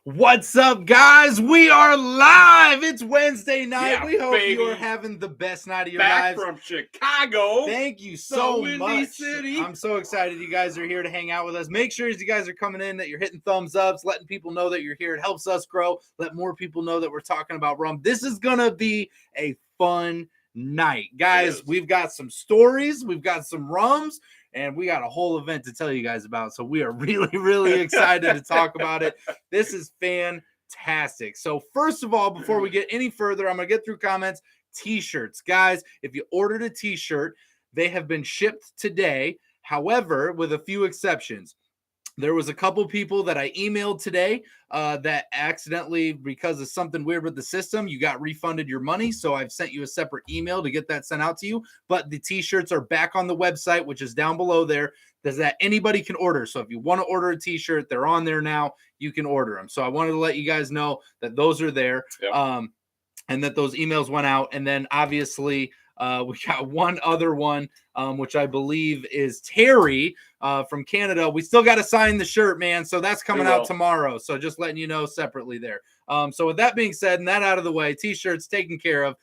What's up, guys? We are live. It's Wednesday night. Yeah, we hope baby. you are having the best night of your Back lives. from Chicago. Thank you so Windy much. City. I'm so excited you guys are here to hang out with us. Make sure as you guys are coming in that you're hitting thumbs ups, letting people know that you're here. It helps us grow. Let more people know that we're talking about rum. This is going to be a fun night. Guys, we've got some stories. We've got some rums. And we got a whole event to tell you guys about. So we are really, really excited to talk about it. This is fantastic. So first of all, before we get any further, I'm going to get through comments. T-shirts. Guys, if you ordered a T-shirt, they have been shipped today. However, with a few exceptions. There was a couple people that I emailed today that accidentally, because of something weird with the system, you got refunded your money. So I've sent you a separate email to get that sent out to you. But the T-shirts are back on the website, which is down below there. That anybody can order. So if you want to order a T-shirt, they're on there now. You can order them. So I wanted to let you guys know that those are there. Yep. And that those emails went out. And then obviously we got one other one, which I believe is Terry from Canada. We still got to sign the shirt, man. So that's coming out tomorrow. So just letting you know separately there. So with that being said and that out of the way, T-shirts taken care of.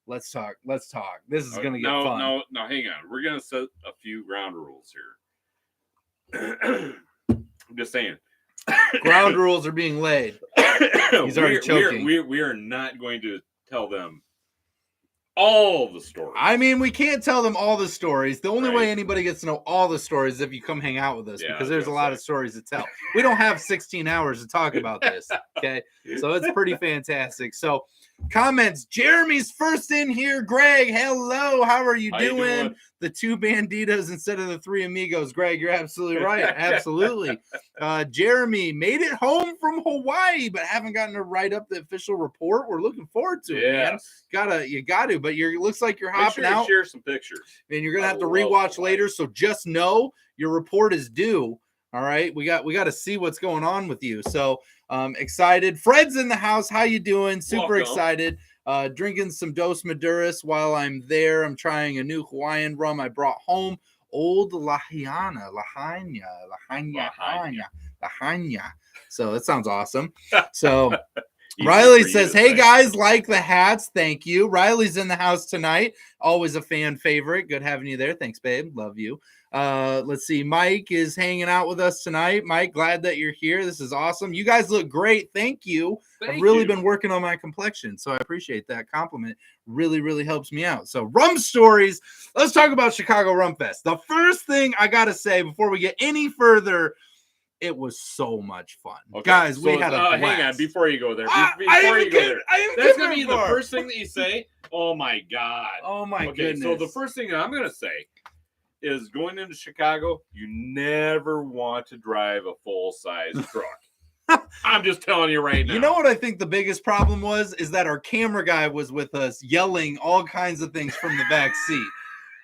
Let's talk. This is going to get fun. No, hang on. We're going to set a few ground rules here. I'm just saying. Ground rules are being laid. He's already choking. We are not going to tell them all the stories. I mean, we can't tell them all the stories. The only way anybody gets to know all the stories is if you come hang out with us, because there's a lot of stories to tell. We don't have 16 hours to talk about this, okay? So it's pretty fantastic. So comments. Jeremy's first in here. Greg, hello. How are you doing? The two banditos instead of the three amigos. Greg, you're absolutely right. Absolutely. Jeremy made it home from Hawaii, but haven't gotten to write up the official report. We're looking forward to it, man. You got to, but it looks like you're hopping out. Share some pictures. And you're gonna have to rewatch later. So just know your report is due. All right, we got to see what's going on with you. So excited. Fred's in the house. How you doing? Super excited. Drinking some Dos Maduras while I'm there. I'm trying a new Hawaiian rum I brought home. Old Lahaina. So that sounds awesome. So Riley says, hey guys, like the hats. Thank you. Riley's in the house tonight. Always a fan favorite. Good having you there. Thanks, babe. Love you. Let's see. Mike is hanging out with us tonight. Mike, glad that you're here. This is awesome. You guys look great. Thank you. I've really been working on my complexion, so I appreciate that compliment. Really, really helps me out. So rum stories. Let's talk about Chicago Rum Fest. The first thing I got to say before we get any further, it was so much fun. Guys, we had a blast. Hang on, before you go there. That's going to be the first thing that you say. Oh, my God. Oh, my goodness. So the first thing I'm going to say is going into Chicago, you never want to drive a full-size truck. I'm just telling you right now. You know what I think the biggest problem was? Is that our camera guy was with us yelling all kinds of things from the back seat.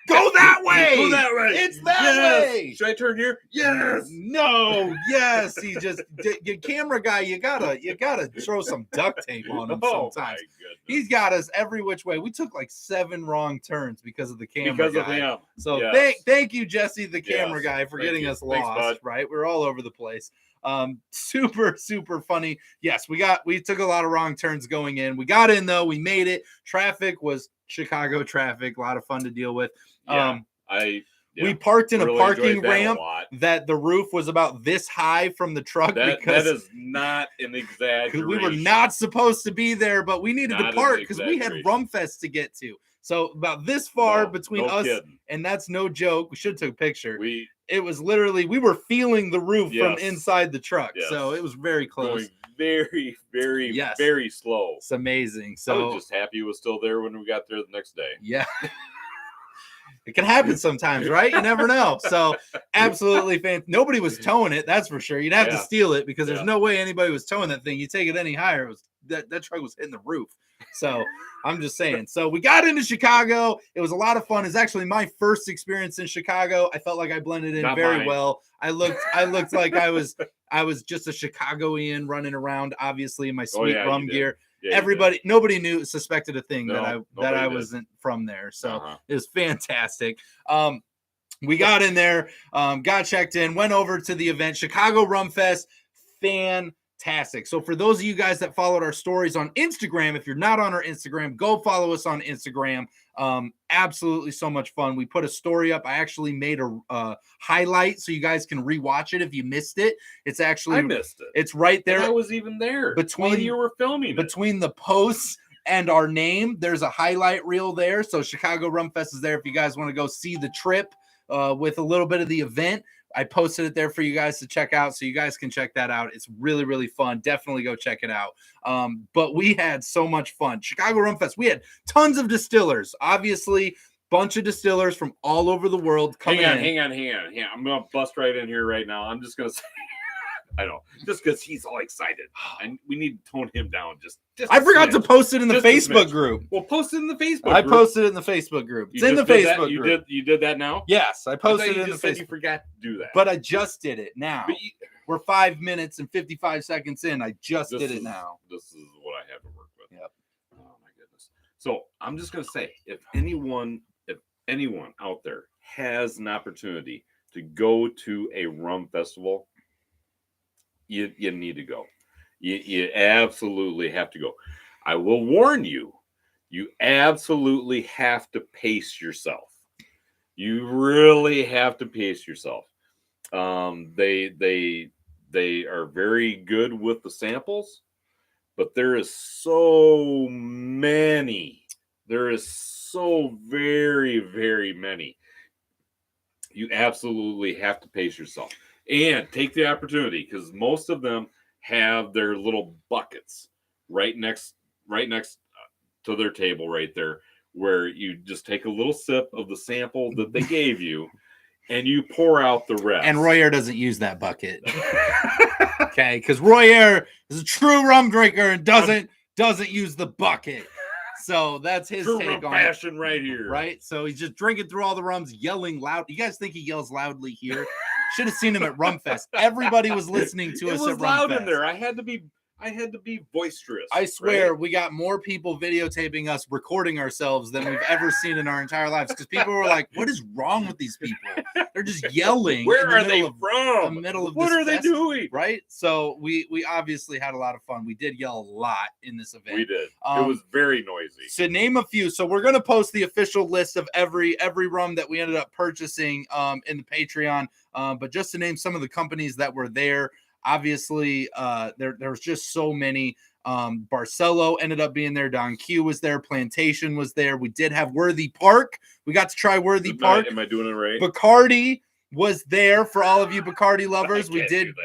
Go that way! Go that way! It's that way! Should I turn here? Yes! No! Yes! He just your camera guy. You gotta throw some duct tape on him sometimes. He's got us every which way. We took like 7 wrong turns because of the camera guy. Of him. So thank you, Jesse, the camera guy, for getting us lost. Thanks, right? We're all over the place. Super funny. Yes, we took a lot of wrong turns going in. We got in though. We made it. Traffic was Chicago traffic. A lot of fun to deal with. We parked in a parking ramp that the roof was about this high from the truck. That is not an exaggeration. We were not supposed to be there, but we needed to park because we had Rum Fest to get to. So about this far between us, and that's no joke. We should have took a picture. It was literally, we were feeling the roof from inside the truck. Yes. So it was very close. Going very, very, very slow. It's amazing. So I was just happy it was still there when we got there the next day. Yeah. It can happen sometimes, right? You never know. So absolutely fantastic. Nobody was towing it, that's for sure. You'd have to steal it because there's no way anybody was towing that thing. You take it any higher, it was that truck was hitting the roof. So I'm just saying. So we got into Chicago. It was a lot of fun. It's actually my first experience in Chicago. I felt like I blended in very well. I looked like I was just a Chicagoan running around, obviously in my sweet rum gear. Yeah, nobody suspected a thing that I wasn't from there. So it was fantastic. We got in there, got checked in, went over to the event, Chicago Rum Fest. Fantastic. fantastic. So for those of you guys that followed our stories on Instagram, if you're not on our Instagram, go follow us on Instagram. Absolutely so much fun. We put a story up. I actually made a highlight so you guys can rewatch it if you missed it. It's actually I missed it. It's right there. And I was even there while you were filming between the posts and our name. There's a highlight reel there. So Chicago Rum Fest is there if you guys want to go see the trip with a little bit of the event. I posted it there for you guys to check out, so you guys can check that out. It's really, really fun. Definitely go check it out. But we had so much fun. Chicago Rum Fest, we had tons of distillers. Obviously, bunch of distillers from all over the world coming in. Hang on. I'm going to bust right in here right now. I'm just going to say, I know, just because he's all excited. And we need to tone him down just I forgot to post it in the Facebook group. Well, post it in the Facebook I group. posted it in the Facebook group. It's in the Facebook group. You did that now? Yes, I posted it in the Facebook. You forgot to do that. But I just did it now. We're 5 minutes and 55 seconds in. I just did it now. This is what I have to work with. Yep. Oh my goodness. So I'm just gonna say, if anyone out there has an opportunity to go to a rum festival, you need to go. You absolutely have to go. I will warn you, you absolutely have to pace yourself. You really have to pace yourself. They are very good with the samples, but there is so many. There is so very, very many. You absolutely have to pace yourself and take the opportunity, because most of them have their little buckets right next to their table right there, where you just take a little sip of the sample that they gave you and you pour out the rest. And Royer doesn't use that bucket. Okay, because Royer is a true rum drinker and doesn't use the bucket. So that's his true take rum on fashion right here. Right? So he's just drinking through all the rums, yelling loud. You guys think he yells loudly here? Should have seen him at Rum Fest. Everybody was listening to us at Rum Fest. It was loud in there. I had to be boisterous. I swear, right? We got more people videotaping us recording ourselves than we've ever seen in our entire lives, because people were like, "What is wrong with these people? They're just yelling. Where are they from? The middle of what are they doing? Right?" So we obviously had a lot of fun. We did yell a lot in this event. We did. It was very noisy. To name a few, so we're gonna post the official list of every rum that we ended up purchasing in the Patreon. But just to name some of the companies that were there. Obviously, there was just so many. Barcelo ended up being there. Don Q was there. Plantation was there. We did have Worthy Park. We got to try Worthy Park. Am I doing it right? Bacardi was there for all of you Bacardi lovers. We did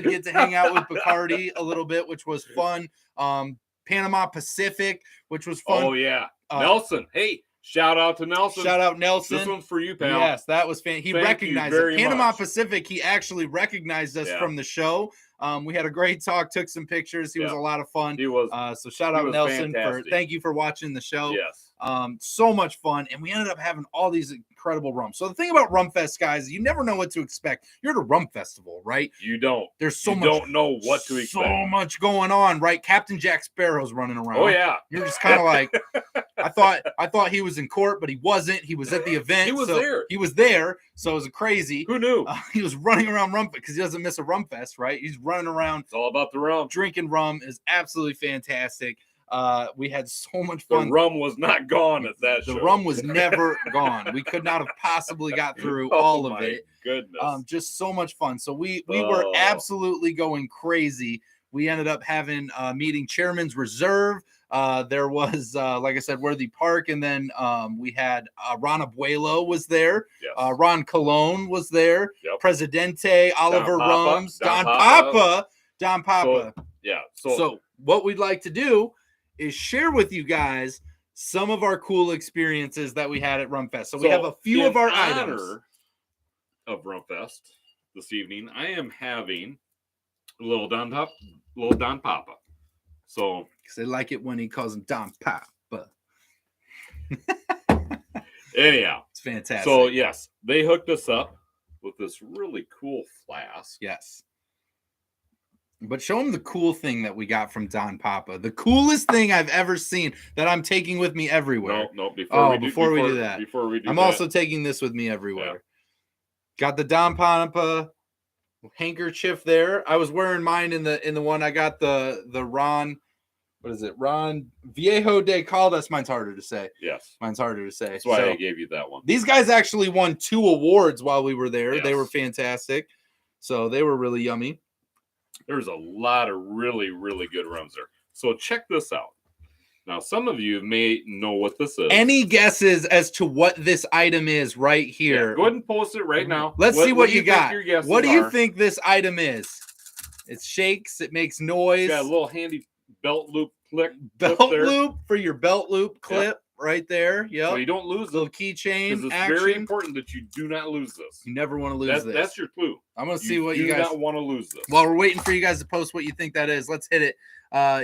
get to hang out with Bacardi a little bit, which was fun. Panama Pacific, which was fun. Oh yeah, Nelson. Hey. Shout out to Nelson. Shout out Nelson. This one's for you, pal. Yes, that was He recognized it. Panama much. Pacific, he actually recognized us from the show. We had a great talk, took some pictures. He was a lot of fun. He was. So shout out Nelson thank you for watching the show. Yes. So much fun. And we ended up having all these incredible rums. So the thing about Rum Fest, guys, you never know what to expect. You're at a rum festival, right? You don't. There's so you much. Don't know what to expect. So much going on, right? Captain Jack Sparrow's running around. Oh yeah. You're just kind of like, I thought he was in court, but he wasn't. He was at the event. He was there. He was there. So it was crazy. Who knew? He was running around Rum Fest because he doesn't miss a Rum Fest, right? He's running around. It's all about the rum. Drinking rum is absolutely fantastic. We had so much fun. The rum was not gone at that show. The rum was never gone. We could not have possibly got through all of it. Goodness. Just so much fun. So we were absolutely going crazy. We ended up having meeting Chairman's Reserve. There was, like I said, Worthy Park, and then we had Ron Abuelo was there. Yes. Ron Colon was there. Yep. Presidente, Oliver Rums, Don Papa. So what we'd like to do is share with you guys some of our cool experiences that we had at Rum Fest. So we have a few of our items of Rum Fest this evening. I am having a little Don Papa. So they like it when he calls him Don Papa. Anyhow, it's fantastic. So yes, they hooked us up with this really cool flask. Yes. But show them the cool thing that we got from Don Papa. The coolest thing I've ever seen that I'm taking with me everywhere. No, before we do that. I'm also taking this with me everywhere. Yeah. Got the Don Papa handkerchief there. I was wearing mine in the one I got the Ron. What is it? Ron Viejo de Caldas. Mine's harder to say. Yes. Mine's harder to say. That's why I gave you that one. These guys actually won 2 awards while we were there. Yes. They were fantastic. So they were really yummy. There's a lot of really, really good rums there. So check this out. Now, some of you may know what this is. Any guesses as to what this item is right here? Yeah, go ahead and post it right now. Let's see what you got. What do you are? think this item is? It shakes. It makes noise. It's got a little handy belt loop clip. Belt loop for your belt loop clip right there. Yep. So you don't lose little keychain. It's very important that you do not lose this. You never want to lose this. That's your clue. I'm going to see what you guys... do not want to lose this. While we're waiting for you guys to post what you think that is, let's hit it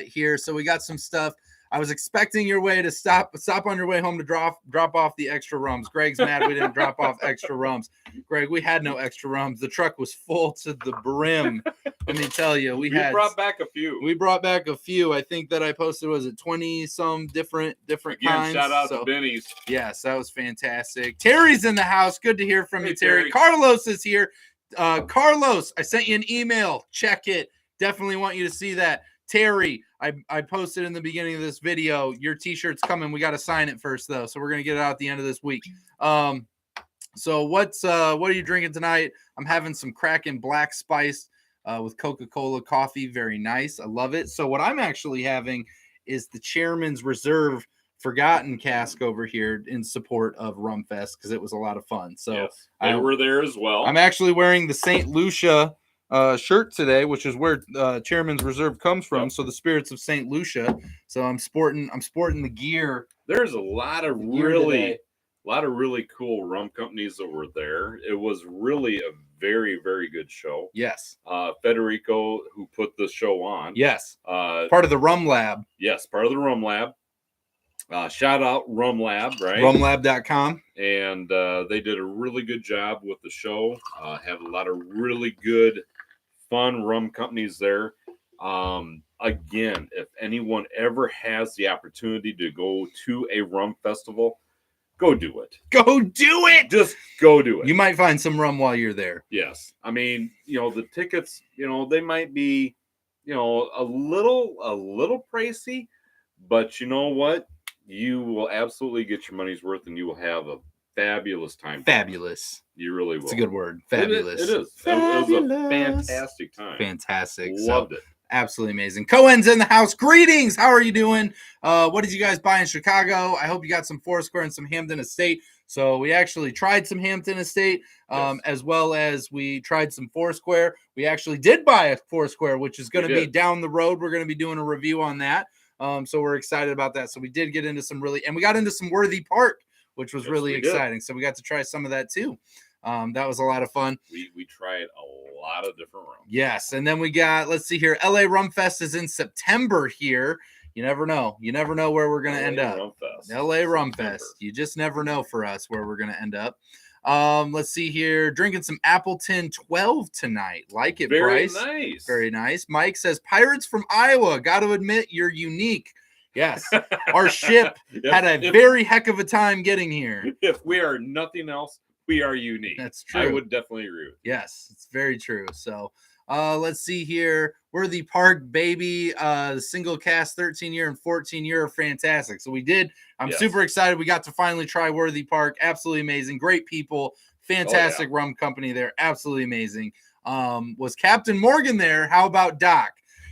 here. So we got some stuff. I was expecting your way to stop on your way home to drop off the extra rums. Greg's mad we didn't drop off extra rums. Greg, we had no extra rums. The truck was full to the brim. Let me tell you, we brought back a few. We brought back a few. I think that I posted, was it 20 some different kinds? Shout out to Benny's. Yes, that was fantastic. Terry's in the house. Good to hear from you, Terry. Terry. Carlos is here. Carlos, I sent you an email. Check it. Definitely want you to see that. Terry, I posted in the beginning of this video, your t-shirt's coming. We got to sign it first, though, so we're going to get it out at the end of this week. So what are you drinking tonight? I'm having some Kraken Black Spice with Coca-Cola coffee. Very nice. I love it. So what I'm actually having is the Chairman's Reserve Forgotten cask over here in support of Rum Fest because it was a lot of fun. So yes, they were there as well. I'm actually wearing the St. Lucia shirt today, which is where Chairman's Reserve comes from. Yep. So the spirits of St. Lucia. So I'm sporting the gear. There's a lot of really cool rum companies that were there. It was really a very, very good show. Yes. Federico, who put the show on. Yes. Part of the Rum Lab. Yes, part of the Rum Lab. Shout out Rum Lab, right? Rumlab.com. And they did a really good job with the show. Had a lot of really good, fun rum companies there. Again, if anyone ever has the opportunity to go to a rum festival, go do it. Go do it. Just go do it. You might find some rum while you're there. Yes. I mean, the tickets, they might be, a little pricey, but you know what? You will absolutely get your money's worth and you will have a fabulous time. Fabulous. You really will. It's a good word. Fabulous. It is. Fabulous. It was a fantastic time. Fantastic. Loved it. Absolutely amazing. Cohen's in the house. Greetings. How are you doing? What did you guys buy in Chicago? I hope you got some Foursquare and some Hampton Estate. So we actually tried some Hampton Estate, yes, as well as we tried some Foursquare. We actually did buy a Foursquare, which is going to be down the road. We're going to be doing a review on that. So we're excited about that. So we did get into we got into some Worthy Park, which was really exciting. So we got to try some of that too. That was a lot of fun. We tried a lot of different rums. Yes. And then we got, let's see here. LA Rum Fest is in September here. You never know. You never know where we're going to end up. LA Rum Fest. You just never know for us where we're going to end up. Let's see here. Drinking some Appleton 12 tonight. Like it, Very Bryce. Nice. Very nice. Mike says, Pirates from Iowa. Got to admit, you're unique. Yes. Our ship had a very heck of a time getting here. If we are nothing else, we are unique. That's true. I would definitely agree with you. Yes, it's very true. So let's see here. Worthy Park, baby. Single cast 13-year and 14-year are fantastic. So we did. I'm super excited. We got to finally try Worthy Park. Absolutely amazing. Great people. Fantastic rum company there. Absolutely amazing. Was Captain Morgan there? How about Doc?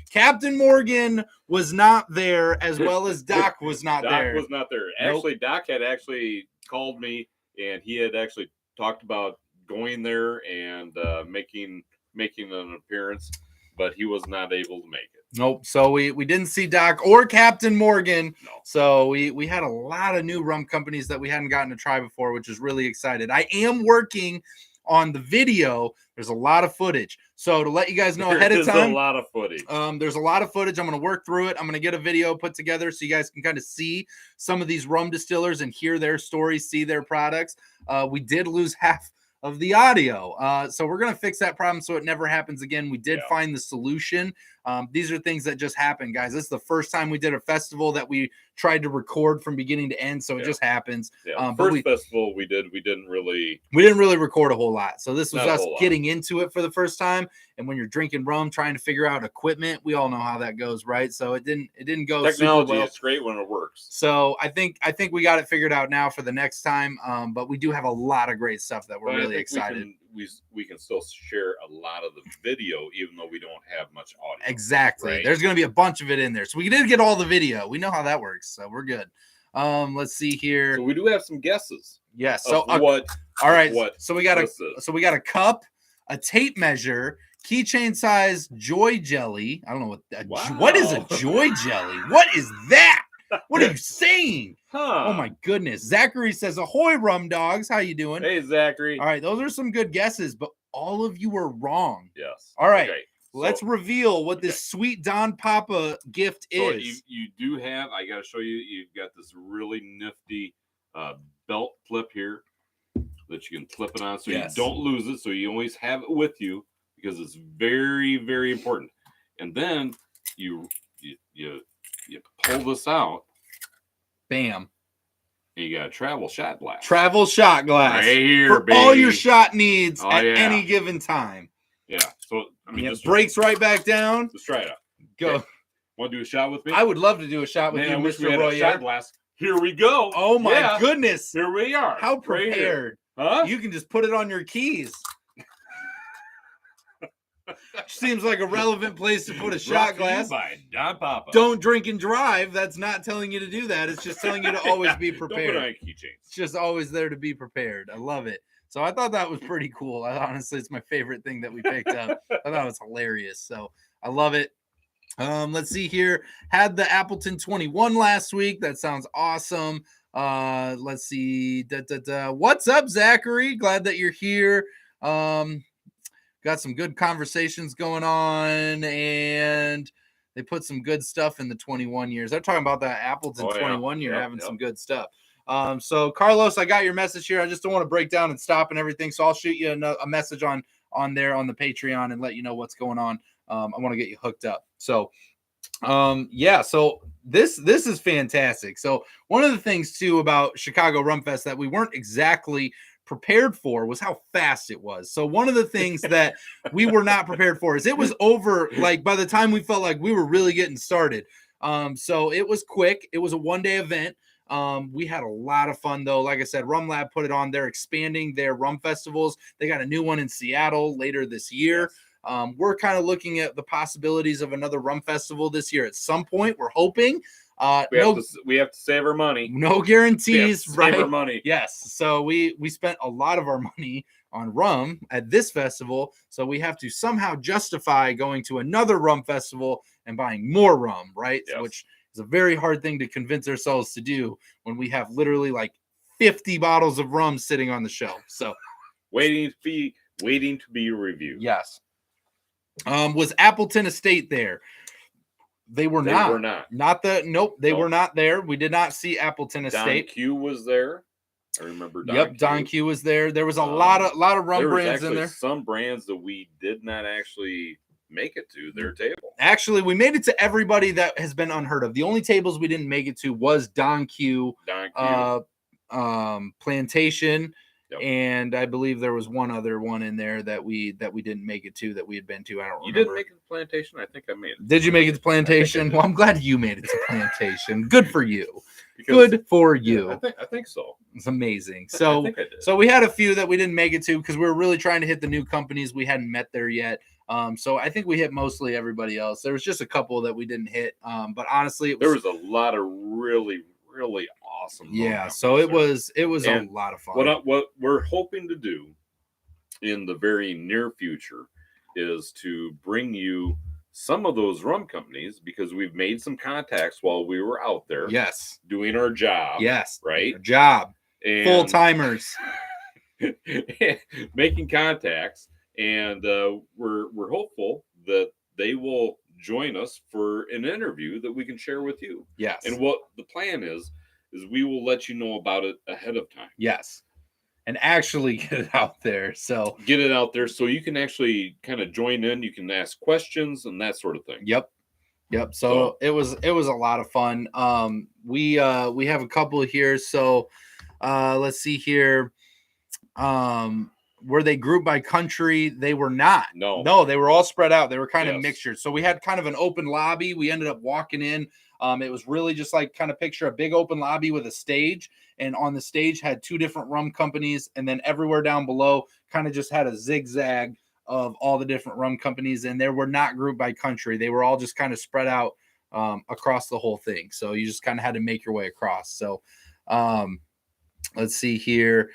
Captain Morgan was not there, as well as Doc was not there. Doc was not there. Actually, Doc had actually called me, and he had actually talked about going there and making an appearance, but he was not able to make it. Nope. So we didn't see Doc or Captain Morgan. No. So we had a lot of new rum companies that we hadn't gotten to try before, which is really excited. I am working on the video. There's a lot of footage. So to let you guys know ahead of time, there's a lot of footage. There's a lot of footage. I'm going to work through it. I'm going to get a video put together so you guys can kind of see some of these rum distillers and hear their stories, see their products. We did lose half of the audio. So we're going to fix that problem so it never happens again. We did find the solution. These are things that just happen, guys. This is the first time we did a festival that we tried to record from beginning to end, so it just happens. Yeah, But first festival we didn't really record a whole lot. So this was Not a us whole lot. getting into it for the first time. And when you're drinking rum, trying to figure out equipment, we all know how that goes, right? So it didn't go technology super well. is great when it works. So I think we got it figured out now for the next time. But we do have a lot of great stuff that we're really excited. We can still share a lot of the video, even though we don't have much audio. Exactly. Right? There's going to be a bunch of it in there. So we did get all the video. We know how that works. So we're good. Let's see here. So we do have some guesses. Yes. So what? All right. What so we got a cup, a tape measure, keychain size joy jelly. I don't know what is a joy jelly? What is that? What are you saying? Huh. Oh my goodness. Zachary says, "Ahoy, rum dogs. How you doing?" Hey, Zachary. All right, those are some good guesses, but all of you were wrong. Yes. All right. Okay. Let's reveal what this sweet Don Papa gift is. You do have, I got to show you, you've got this really nifty belt clip here that you can clip it on so you don't lose it. So you always have it with you because it's very, very important. And then you pull this out. Bam. And you got a travel shot glass. Travel shot glass. Right here, for baby. all your shot needs at any given time. Yeah. So, I mean, it breaks right back down. Let's try it out. Go. Okay. Want to do a shot with me? I would love to do a shot with you, Mr. Royer. Shot glass. Here we go. Oh, my goodness. Here we are. How prepared. Huh? You can just put it on your keys. Seems like a relevant place to put a shot glass. By Don Papa. Don't drink and drive. That's not telling you to do that. It's just telling you to always be prepared. Don't put on keychains. It's just always there to be prepared. I love it. So I thought that was pretty cool. Honestly, it's my favorite thing that we picked up. I thought it was hilarious. So I love it. Let's see here. Had the Appleton 21 last week. That sounds awesome. Let's see. What's up, Zachary? Glad that you're here. Got some good conversations going on, and they put some good stuff in the 21 years. They're talking about that Appleton 21 year having some good stuff. So Carlos, I got your message here. I just don't want to break down and stop and everything. So I'll shoot you a message on there on the Patreon and let you know what's going on. I want to get you hooked up. So, so this is fantastic. So one of the things too about Chicago Rum Fest that we weren't exactly prepared for was how fast it was. So one of the things that we were not prepared for is it was over like by the time we felt like we were really getting started. So it was quick. It was a one-day event. We had a lot of fun though. Like I said, Rum Lab put it on. They're expanding their rum festivals. They got a new one in Seattle later this year. We're kind of looking at the possibilities of another rum festival this year at some point. We're hoping. We have to save our money. No guarantees, right? Save our money. Yes. So we spent a lot of our money on rum at this festival. So we have to somehow justify going to another rum festival and buying more rum, right? Yes. Which is a very hard thing to convince ourselves to do when we have literally like 50 bottles of rum sitting on the shelf. So waiting to be reviewed. Yes. Was Appleton Estate there? They were not. They were not. They were not there. We did not see Appleton Estate. Don Q was there. I remember Don Q was there. There was a lot of rum brands in there. Some brands that we did not actually make it to their table. Actually, we made it to everybody that has been unheard of. The only tables we didn't make it to was Don Q. Plantation. Yep. And I believe there was one other one in there that we didn't make it to that we had been to. I don't remember. You didn't make it to Plantation? I think I made it. Did you make it to Plantation? Well, I'm glad you made it to Plantation. Good for you. Good for you. Yeah, I think so. It's amazing. So, I think I did. So we had a few that we didn't make it to because we were really trying to hit the new companies. We hadn't met there yet. So I think we hit mostly everybody else. There was just a couple that we didn't hit. But honestly, there was a lot of really, really awesome. Yeah. So it was a lot of fun. What we're hoping to do in the very near future is to bring you some of those rum companies because we've made some contacts while we were out there. Yes. Doing our job. Yes. Right. Our job. And full timers. Making contacts. And we're hopeful that they will join us for an interview that we can share with you. Yes. And what the plan is we will let you know about it ahead of time. Yes. and actually get it out there. So Get it out there so you can actually kind of join in. You can ask questions and that sort of thing. Yep. So it was a lot of fun. We have a couple here. So let's see here. Were they grouped by country? They were not. No, they were all spread out. They were kind of mixtured. So we had kind of an open lobby. We ended up walking in. It was really just like kind of picture a big open lobby with a stage, and on the stage had 2 different rum companies, and then everywhere down below kind of just had a zigzag of all the different rum companies, and they were not grouped by country. They were all just kind of spread out across the whole thing. So you just kind of had to make your way across. So let's see here.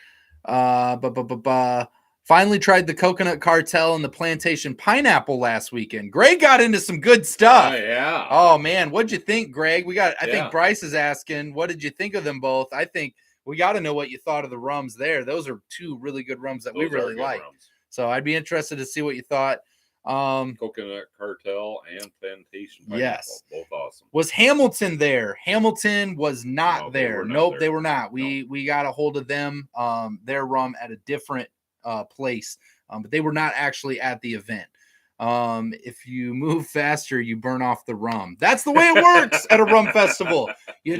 Finally tried the coconut cartel and the plantation pineapple last weekend. Greg got into some good stuff. Yeah. Oh man, what'd you think, Greg? I think Bryce is asking, what did you think of them both? I think we got to know what you thought of the rums there. Those are 2 really good rums that we really like. So I'd be interested to see what you thought. Coconut cartel and plantation pineapple. Yes. Both awesome. Was Hamilton there? Hamilton was not there. Nope, they were not. We got a hold of them, their rum at a different place, but they were not actually at the event. If you move faster, you burn off the rum. That's the way it works at a rum festival. You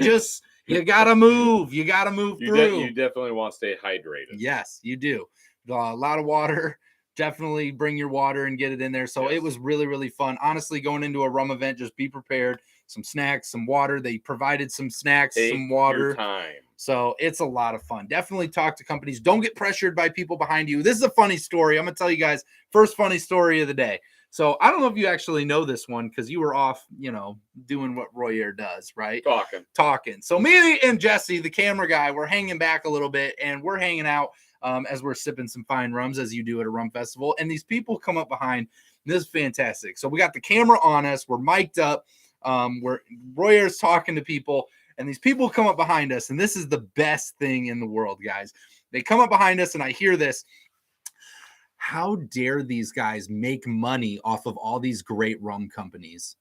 gotta move. You gotta move through. You definitely want to stay hydrated. Yes, you do. A lot of water. Definitely bring your water and get it in there. So It was really, really fun. Honestly, going into a rum event, just be prepared. Some snacks, some water. They provided some snacks, some water. Your time. So it's a lot of fun. Definitely talk to companies. Don't get pressured by people behind you. This is a funny story. I'm going to tell you guys, first funny story of the day. So I don't know if you actually know this one because you were off, doing what Royer does, right? Talking. So me and Jesse, the camera guy, we're hanging back a little bit and we're hanging out as we're sipping some fine rums as you do at a rum festival. And these people come up behind. This is fantastic. So we got the camera on us. We're mic'd up. Royer's talking to people. And these people come up behind us, and this is the best thing in the world, guys. They come up behind us, and I hear this. How dare these guys make money off of all these great rum companies?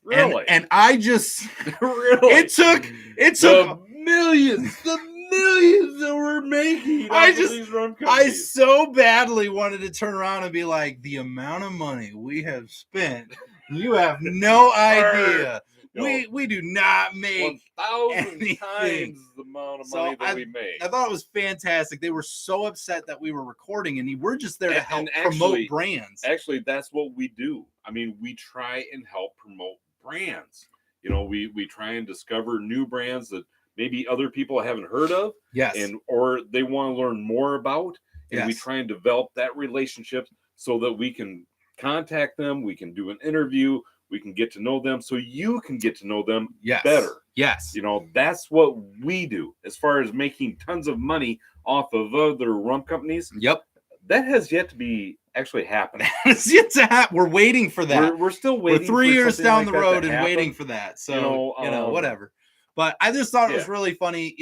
Really? And I just really it took the millions that we're making. These rum companies. I so badly wanted to turn around and be like, the amount of money we have spent, you have no idea. We do not make 1,000 times the amount of money that we make. I thought it was fantastic. They were so upset that we were recording, and we're just there to help promote brands. Actually, that's what we do. I mean, we try and help promote brands. We try and discover new brands that maybe other people haven't heard of. Yes. Or they want to learn more about. And we try and develop that relationship so that we can contact them. We can do an interview. We can get to know them so you can get to know them better. Yes. That's what we do as far as making tons of money off of other rum companies. Yep. That has yet to be actually happening. It's yet to happen. We're waiting for that. We're still waiting. We're 3 years down the road and waiting for that. So, whatever. But I just thought it was really funny.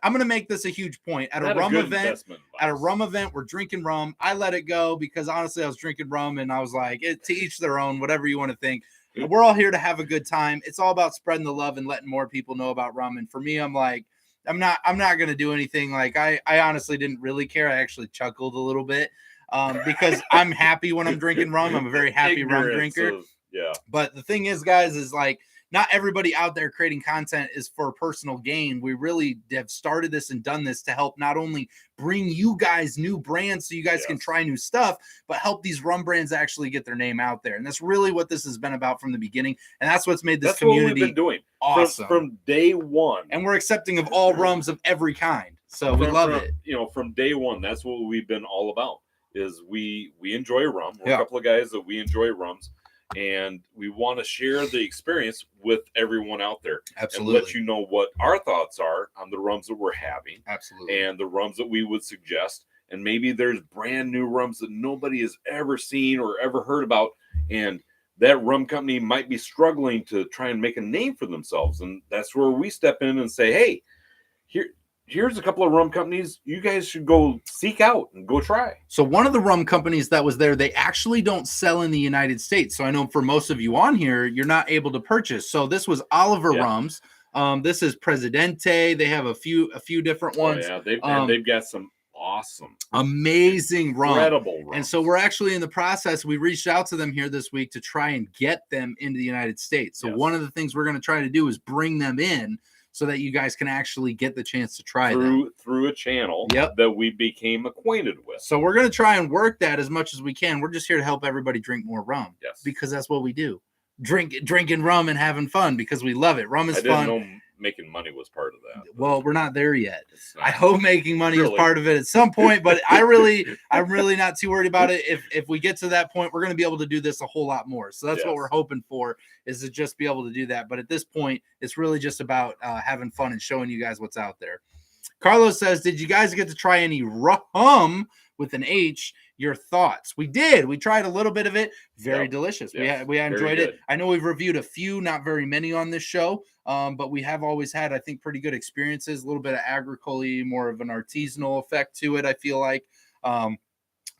I'm going to make this a huge point. At a rum event, we're drinking rum. I let it go because honestly, I was drinking rum and I was like, to each their own, whatever you want to think. We're all here to have a good time. It's all about spreading the love and letting more people know about rum. And for me, I'm like, I'm not going to do anything. Like I honestly didn't really care. I actually chuckled a little bit because I'm happy when I'm drinking rum. I'm a very happy rum drinker. But the thing is, guys, is like, not everybody out there creating content is for personal gain. We really have started this and done this to help not only bring you guys new brands so you guys can try new stuff, but help these rum brands actually get their name out there. And that's really what this has been about from the beginning. And that's what's made this community what we've been doing awesome from day one. And we're accepting of all rums of every kind. So we love it. From day one, that's what we've been all about. Is we enjoy rum. We're a couple of guys that we enjoy rums. And we want to share the experience with everyone out there. Absolutely. And let you know what our thoughts are on the rums that we're having. Absolutely. And the rums that we would suggest. And maybe there's brand new rums that nobody has ever seen or ever heard about. And that rum company might be struggling to try and make a name for themselves. And that's where we step in and say, hey, here's a couple of rum companies you guys should go seek out and go try. So one of the rum companies that was there, they actually don't sell in the United States. So I know for most of you on here, you're not able to purchase. So this was Oliver Rums. This is Presidente. They have a few different ones. Oh, yeah, they've got some awesome, amazing rum. incredible rums. And so we're actually in the process. We reached out to them here this week to try and get them into the United States. So one of the things we're going to try to do is bring them in so that you guys can actually get the chance to try them through a channel that we became acquainted with. So we're going to try and work that as much as we can. We're just here to help everybody drink more rum. Yes, because that's what we do. Drinking rum and having fun because we love it. Rum is fun. Know making money was part of that. Well, we're not there yet. I hope making money is part of it at some point, but I'm really not too worried about it. If we get to that point, we're going to be able to do this a whole lot more. So that's what we're hoping for, is to just be able to do that. But at this point, it's really just about having fun and showing you guys what's out there. Carlos says, did you guys get to try any rum with an H? Your thoughts? We did. We tried a little bit of it. Very delicious. Yes, we enjoyed it. I know we've reviewed a few, not very many on this show, but we have always had, I think, pretty good experiences. A little bit of agricole, more of an artisanal effect to it, I feel like.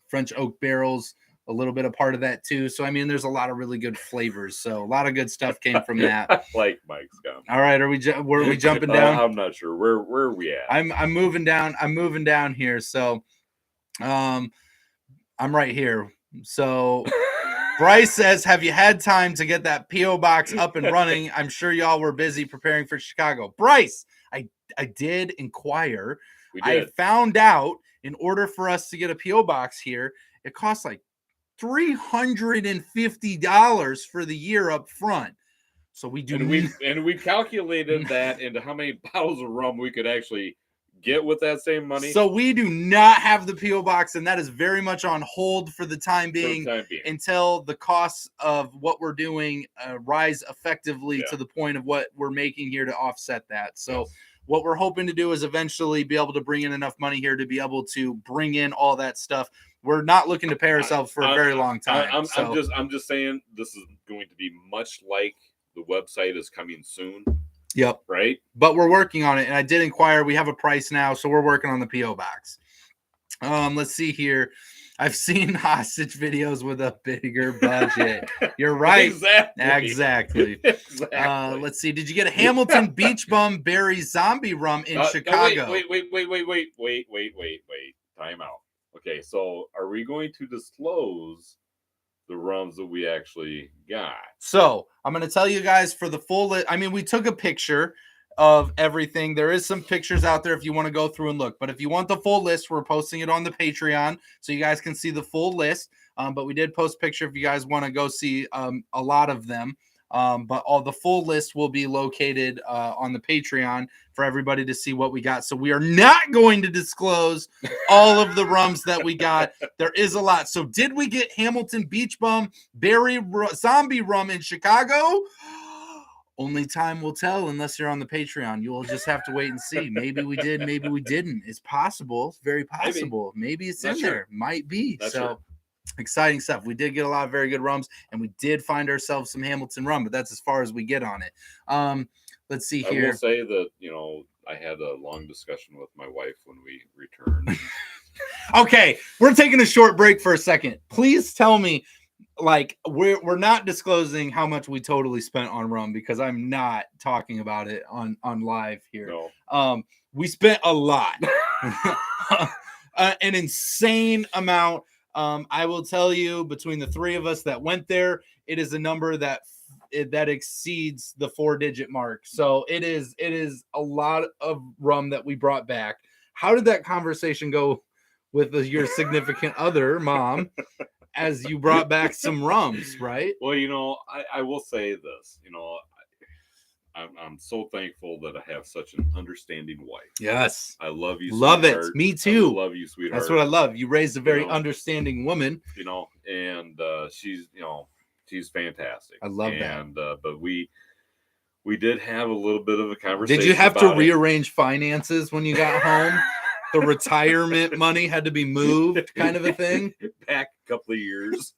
French oak barrels, a little bit of part of that too. So, I mean, there's a lot of really good flavors. So a lot of good stuff came from that. Like Mike's gum. All right. Were we jumping down? I'm not sure. Where are we at? I'm moving down. I'm moving down here. So, I'm right here. So Bryce says, have you had time to get that P.O. box up and running? I'm sure y'all were busy preparing for Chicago. Bryce, I did inquire. We did. I found out in order for us to get a P.O. box here, it costs like $350 for the year up front. So we do. And we calculated that into how many bottles of rum we could actually get with that same money. So we do not have the P.O. box, and that is very much on hold for the time being, until the costs of what we're doing rise effectively to the point of what we're making here to offset that. So what we're hoping to do is eventually be able to bring in enough money here to be able to bring in all that stuff. We're not looking to pay ourselves for a very long time. I'm just saying this is going to be much like the website is coming soon. Yep. Right. But we're working on it. And I did inquire. We have a price now. So we're working on the P.O. box. Let's see here. I've seen hostage videos with a bigger budget. You're right. Exactly. Let's see. Did you get a Hamilton Beach Bum Berry Zombie Rum in Chicago? Wait. Time out. Okay. So are we going to disclose the rums that we actually got? So I'm going to tell you guys for the full list. I mean, we took a picture of everything. There is some pictures out there if you want to go through and look. But if you want the full list, we're posting it on the Patreon so you guys can see the full list. But we did post a picture if you guys want to go see a lot of them. But all the full list will be located on the Patreon for everybody to see what we got. So we are not going to disclose all of the rums that we got. There is a lot. So did we get Hamilton Beach Bum Berry Zombie Rum in Chicago? Only time will tell unless you're on the Patreon. You will just have to wait and see. Maybe we did, maybe we didn't. It's possible. It's very possible. Maybe it's in there. Might be. Exciting stuff. We did get a lot of very good rums, and we did find ourselves some Hamilton rum, but that's as far as we get on it. Let's see here. I will say that, I had a long discussion with my wife when we returned. Okay, we're taking a short break for a second. Please tell me, like, we're not disclosing how much we totally spent on rum because I'm not talking about it on live here. No. We spent a lot. An insane amount. I will tell you, between the three of us that went there, it is a number that exceeds the 4-digit mark. So it is a lot of rum that we brought back. How did that conversation go with your significant other, Mom, as you brought back some rums, right? Well, I will say this, I'm so thankful that I have such an understanding wife. Yes. I love you, love sweetheart. It. Me too. I love you, sweetheart. That's what I love. You raised a very understanding woman. And she's fantastic. I love that. And but we did have a little bit of a conversation. Did you have to rearrange finances when you got home? The retirement money had to be moved, kind of a thing? Back a couple of years.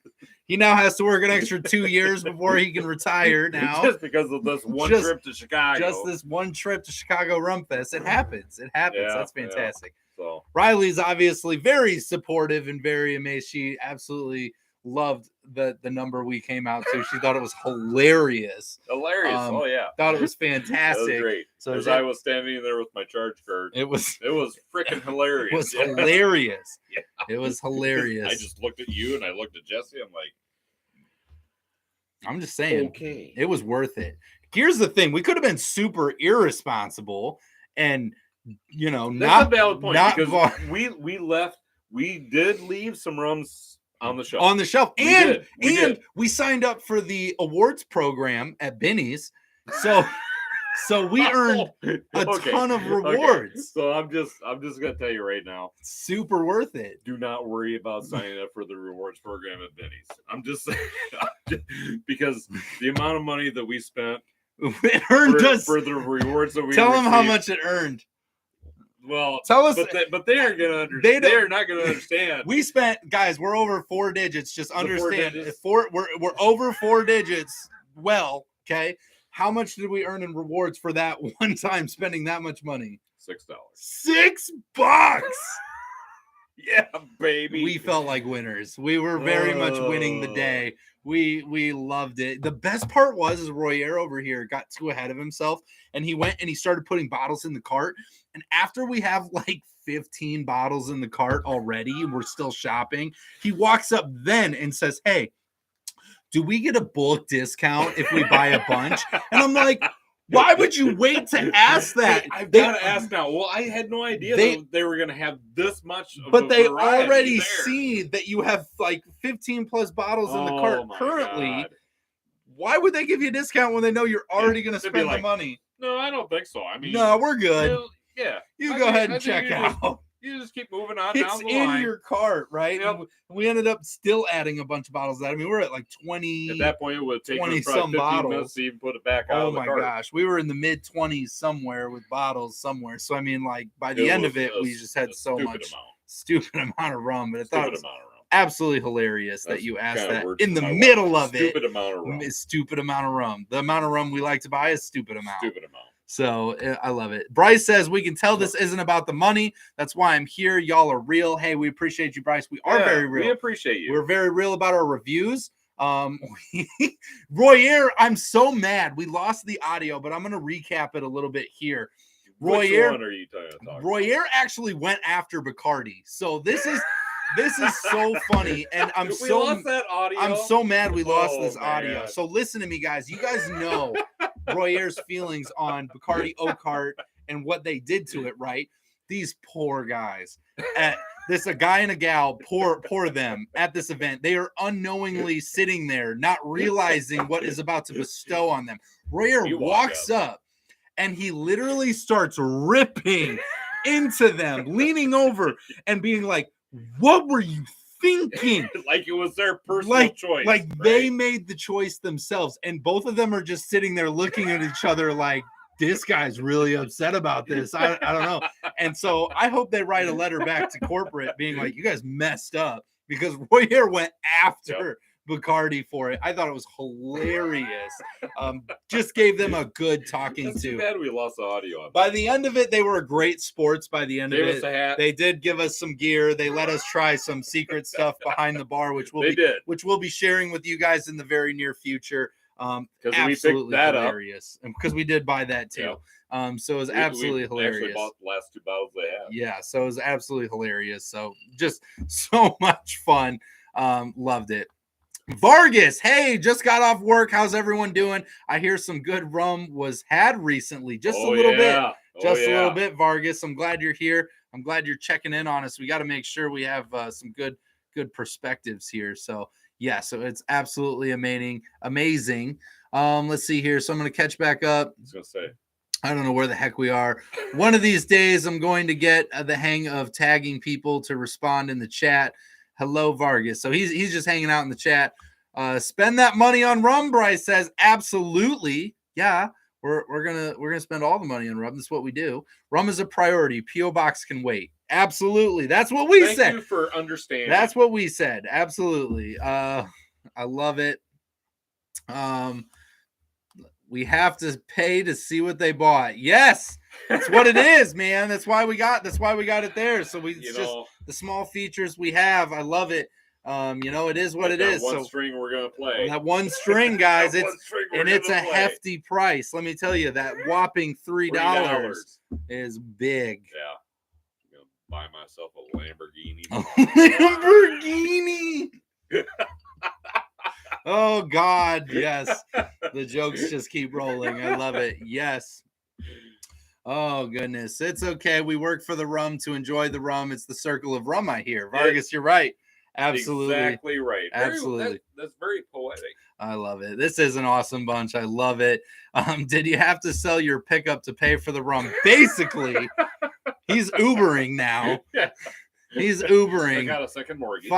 He now has to work an extra 2 years before he can retire now. Just because of this one trip to Chicago. Just this one trip to Chicago Rum Fest. It happens. Yeah, that's fantastic. Yeah. So Riley's obviously very supportive and very amazed. She absolutely loved the number we came out to. She thought it was hilarious. Oh yeah, Thought it was that fantastic. was great. So as I was standing there with my charge card, it was freaking hilarious. It was hilarious. Yeah. It was hilarious. I just looked at you and I looked at Jesse. I'm like, I'm just saying, okay, it was worth it. Here's the thing: we could have been super irresponsible, and that's not a valid point not because we left. We did leave some rums on the shelf. And we signed up for the awards program at Benny's, so we earned a ton of rewards. Okay. So I'm just gonna tell you right now, super worth it. Do not worry about signing up for the rewards program at Benny's. I'm just saying, because the amount of money that we spent it earned us for the rewards that we tell received, them how much it earned. Well, tell us, but they aren't gonna understand. They are not gonna understand. We spent, guys. We're over 4 digits. Just understand, we're over 4 digits. Well, okay. How much did we earn in rewards for that one time spending that much money? $6. $6. Yeah, baby. We felt like winners. We were very much winning the day. We loved it. The best part was Royer over here got too ahead of himself, and he went and he started putting bottles in the cart. And after we have like 15 bottles in the cart already, we're still shopping. He walks up then and says, "Hey, do we get a bulk discount if we buy a bunch?" And I'm like, why would you wait to ask that? Hey, I've got to ask now. Well, I had no idea they were going to have this much. But they already see that you have like 15 plus bottles in the cart currently. God. Why would they give you a discount when they know you're already going to spend the money? No, I don't think so. I mean, no, we're good. Yeah, you go ahead and check out. You just keep moving on it's down the in line. Your cart, right? Yep. We ended up still adding a bunch of bottles. I mean, we're at like 20. At that point, it would take 20 us probably some 15 bottles. minutes to even put it back out. Oh of the my cart. gosh, we were in the mid 20s somewhere with bottles somewhere. So I mean, like by the end of it, we just had so much stupid amount of rum. But I thought it was absolutely hilarious that you asked that in the middle of it. Stupid amount of rum. Stupid amount of rum. The amount of rum we like to buy is stupid amount. Stupid amount. So I love it. Bryce says, we can tell this isn't about the money. That's why I'm here. Y'all are real. Hey, we appreciate you, Bryce. We are very real. We appreciate you. We're very real about our reviews. Royer, I'm so mad. We lost the audio, but I'm going to recap it a little bit here. Royer, which one are you talking about? Royer actually went after Bacardi. So this is so funny, and I'm lost that audio. I'm so mad we lost this audio. So listen to me, guys. You guys know Royer's feelings on Bacardi Oakheart and what they did to it, right? These poor guys. A guy and a gal, poor them at this event. They are unknowingly sitting there, not realizing what is about to bestow on them. Royer walks up and he literally starts ripping into them, leaning over and being like, "What were you thinking?" Like it was their personal choice. Like they made the choice themselves. And both of them are just sitting there looking at each other like, this guy's really upset about this. I don't know. And so I hope they write a letter back to corporate being like, you guys messed up, because Royer went after Bacardi for it. I thought it was hilarious. Just gave them a good talking to. Too bad we lost the audio. By the end of it, they were great sports. By the end of it, us a hat. They did give us some gear. They let us try some secret stuff behind the bar, which we'll be sharing with you guys in the very near future. Because we picked that hilarious, and because we did buy that too. So it was absolutely hilarious. Actually bought the last 2 bottles they had. Yeah, so it was absolutely hilarious. So just so much fun. Loved it. Vargas, hey, just got off work. How's everyone doing? I hear some good rum was had recently. Just a little bit. Just a little bit, Vargas. I'm glad you're here. I'm glad you're checking in on us. We got to make sure we have some good perspectives here. So yeah, so it's absolutely amazing. Let's see here. So I'm going to catch back up. I was going to say, I don't know where the heck we are. One of these days, I'm going to get the hang of tagging people to respond in the chat. Hello, Vargas. So he's just hanging out in the chat. Spend that money on rum, Bryce says. Absolutely. Yeah, we're gonna spend all the money on rum. That's what we do. Rum is a priority. P.O. Box can wait. Absolutely. That's what we said. Thank you for understanding. That's what we said. Absolutely. I love it. We have to pay to see what they bought. Yes, that's what it is, man. That's why we got it there. So just the small features we have. I love it. It is what it that is. One So string we're gonna play. that one string, guys, That it's one string we're it's a gonna play. hefty price. Let me tell you, that whopping $3 is big. Yeah. I'm gonna buy myself a Lamborghini. Lamborghini. Oh God, yes. The jokes just keep rolling. I love it. Yes. Oh goodness. It's okay. We work for the rum to enjoy the rum. It's the circle of rum, I hear. Vargas, you're right. Absolutely. Exactly right. Absolutely. That's very poetic. I love it. This is an awesome bunch. I love it. Did you have to sell your pickup to pay for the rum? Basically, he's Ubering now. Yeah. He's Ubering. I got a second mortgage.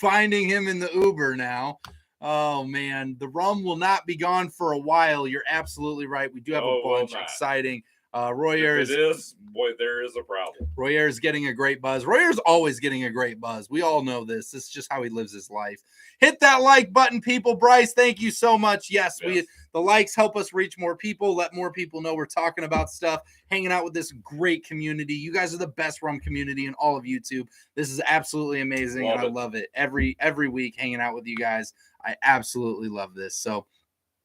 Finding him in the Uber now. Oh man, the rum will not be gone for a while. You're absolutely right. We do have a bunch. Exciting. Royer If it is, boy, there is a problem. Royer is getting a great buzz. Royer's always getting a great buzz. We all know this. This is just how he lives his life. Hit that like button, people. Bryce, thank you so much. Yes. The likes help us reach more people, let more people know we're talking about stuff, hanging out with this great community. You guys are the best rum community in all of YouTube. This is absolutely amazing, and I love it. Every week hanging out with you guys. I absolutely love this. So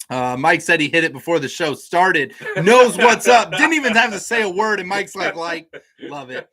Mike said he hit it before the show started. Knows what's up. Didn't even have to say a word, and Mike's like, love it.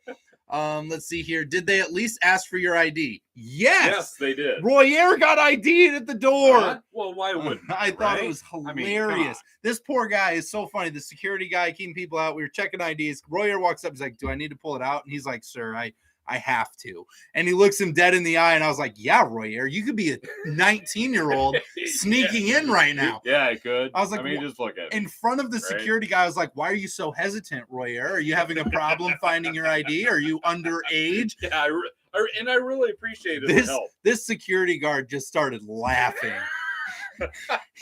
Let's see here. Did they at least ask for your ID? Yes, they did. Royer got ID'd at the door. Well, why wouldn't? I thought it was hilarious. This poor guy is so funny. The security guy keeping people out. We were checking IDs. Royer walks up. He's like, "Do I need to pull it out?" And he's like, "Sir, I have to." And he looks him dead in the eye, and I was like, "Yeah, Royer, you could be a 19-year-old sneaking in right now." Yeah, I could. I was like, just look at it. In front of the security guy, I was like, "Why are you so hesitant, Royer? Are you having a problem finding your ID? Are you underage?" Yeah, and I really appreciated the help. This security guard just started laughing.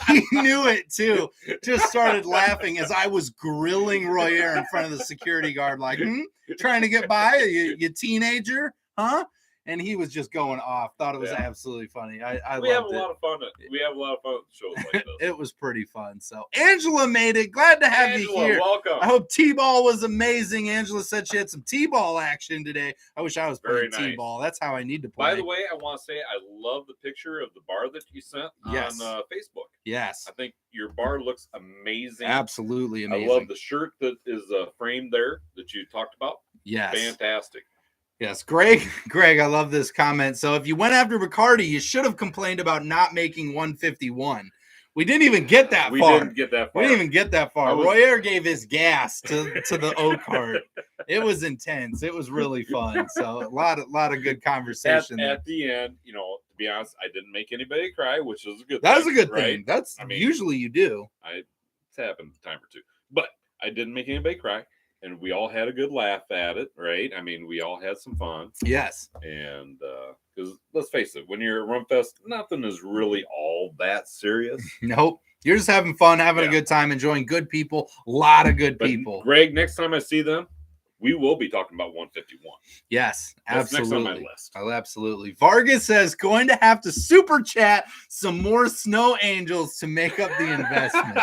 He knew it too. Just started laughing as I was grilling Royer in front of the security guard, like, trying to get by? You teenager? Huh? And he was just going off. Thought it was absolutely funny. We have a lot of fun. We have a lot of fun at shows like this. It was pretty fun. So Angela made it. Glad to have you here. Welcome. I hope T-ball was amazing. Angela said she had some T-ball action today. I wish I was playing T-ball. That's how I need to play. By the way, I want to say I love the picture of the bar that you sent on Facebook. Yes. I think your bar looks amazing. Absolutely amazing. I love the shirt that is framed there that you talked about. Yes. Fantastic. Yes, Greg, I love this comment. So if you went after Bacardi, you should have complained about not making 151. We didn't even get that far. We didn't even get that far. Royer gave his gas to the O cart. It was intense. It was really fun. So a lot of good conversation. At the end, to be honest, I didn't make anybody cry, which was a good thing. That was a good thing. That's usually you do. It's happened a time or two. But I didn't make anybody cry. And we all had a good laugh at it, right? I mean, we all had some fun. Yes. And because let's face it, when you're at Rumfest, nothing is really all that serious. Nope. You're just having fun, having a good time, enjoying good people. A lot of good people. Greg, next time I see them, we will be talking about 151. Yes, absolutely. That's next on my list. Oh, absolutely. Vargas says, going to have to super chat some more snow angels to make up the investment.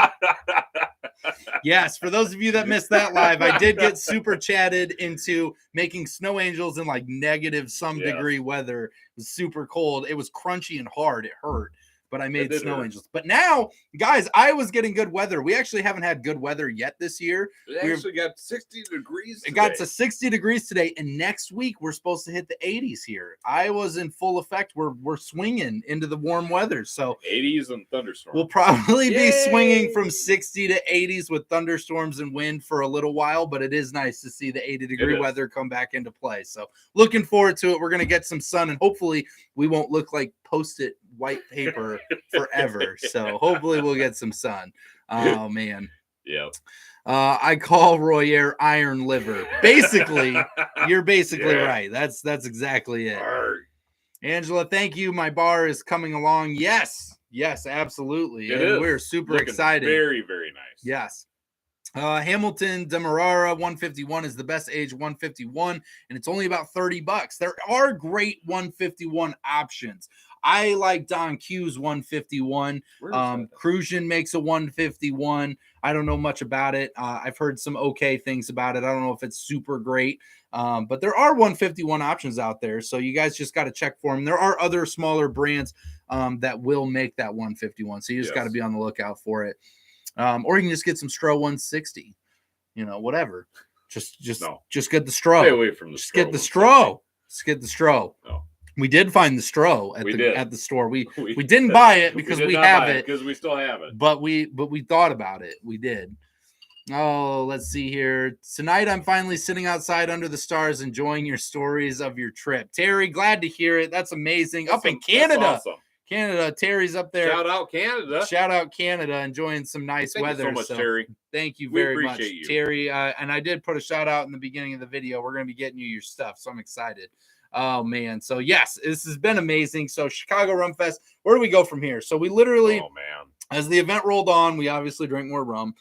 Yes, for those of you that missed that live, I did get super chatted into making snow angels in like negative some degree weather. It was super cold. It was crunchy and hard. It hurt. But I made snow angels. But now, guys, I was getting good weather. We actually haven't had good weather yet this year. It actually got 60 degrees today. It got to 60 degrees today, and next week we're supposed to hit the 80s here. Iowa's in full effect. We're swinging into the warm weather. So 80s and thunderstorms. We'll probably be swinging from 60 to 80s with thunderstorms and wind for a little while, but it is nice to see the 80-degree weather come back into play. So looking forward to it. We're going to get some sun, and hopefully we won't look like Post-it white paper forever. So hopefully we'll get some sun. Oh man. Yeah. I call Royer iron liver. Basically, you're basically right. That's exactly it. Angela, thank you. My bar is coming along. Yes, absolutely. And we're super excited. Very, very nice. Yes. Hamilton de Morara 151 is the best age 151, and it's only about $30. There are great 151 options. I like Don Q's 151. Crucian makes a 151. I don't know much about it. I've heard some okay things about it. I don't know if it's super great. But there are 151 options out there. So you guys just got to check for them. There are other smaller brands that will make that 151. So you just got to be on the lookout for it. Or you can just get some Stro 160, whatever. Just get the Stro. Stay away from the Just get the Stro. Just get the Stro. No. We did find the Stro at the store. We didn't buy it because we have it. Because we still have it. But we thought about it. We did. Oh, let's see here. Tonight I'm finally sitting outside under the stars enjoying your stories of your trip. Terry, glad to hear it. That's amazing. Up in Canada. That's awesome. Canada. Terry's up there. Shout out Canada. Shout out Canada, enjoying some nice weather. Thank you so much, Terry. Thank you very much, you. Terry. And I did put a shout out in the beginning of the video. We're going to be getting you your stuff, so I'm excited. Oh, man. So, yes, this has been amazing. So, Chicago Rum Fest, where do we go from here? So, we literally, as the event rolled on, we obviously drank more rum.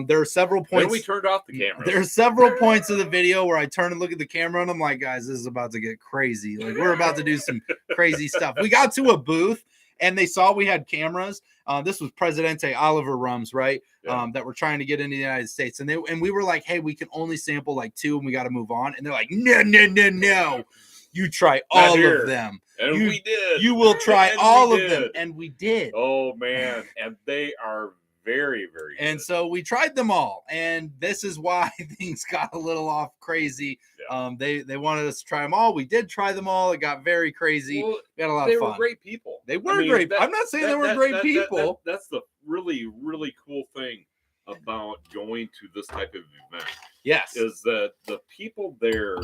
There are several points. Then we turned off the camera. There are several points of the video where I turn and look at the camera and I'm like, guys, this is about to get crazy. Like, we're about to do some crazy stuff. We got to a booth and they saw we had cameras. This was Presidente Oliver Rums, right? Yeah. That were trying to get into the United States. And we were like, hey, we can only sample like 2 and we got to move on. And they're like, no. You try all of them. And we did. You will try all of them. And we did. Oh, man. And they are very, very good. And so we tried them all. And this is why things got a little off crazy. Yeah. They wanted us to try them all. We did try them all. It got very crazy. Well, we had a lot of fun. They were great people. They were great. I'm not saying they were great people. That's the really, really cool thing about going to this type of event. Yes. Is that the people there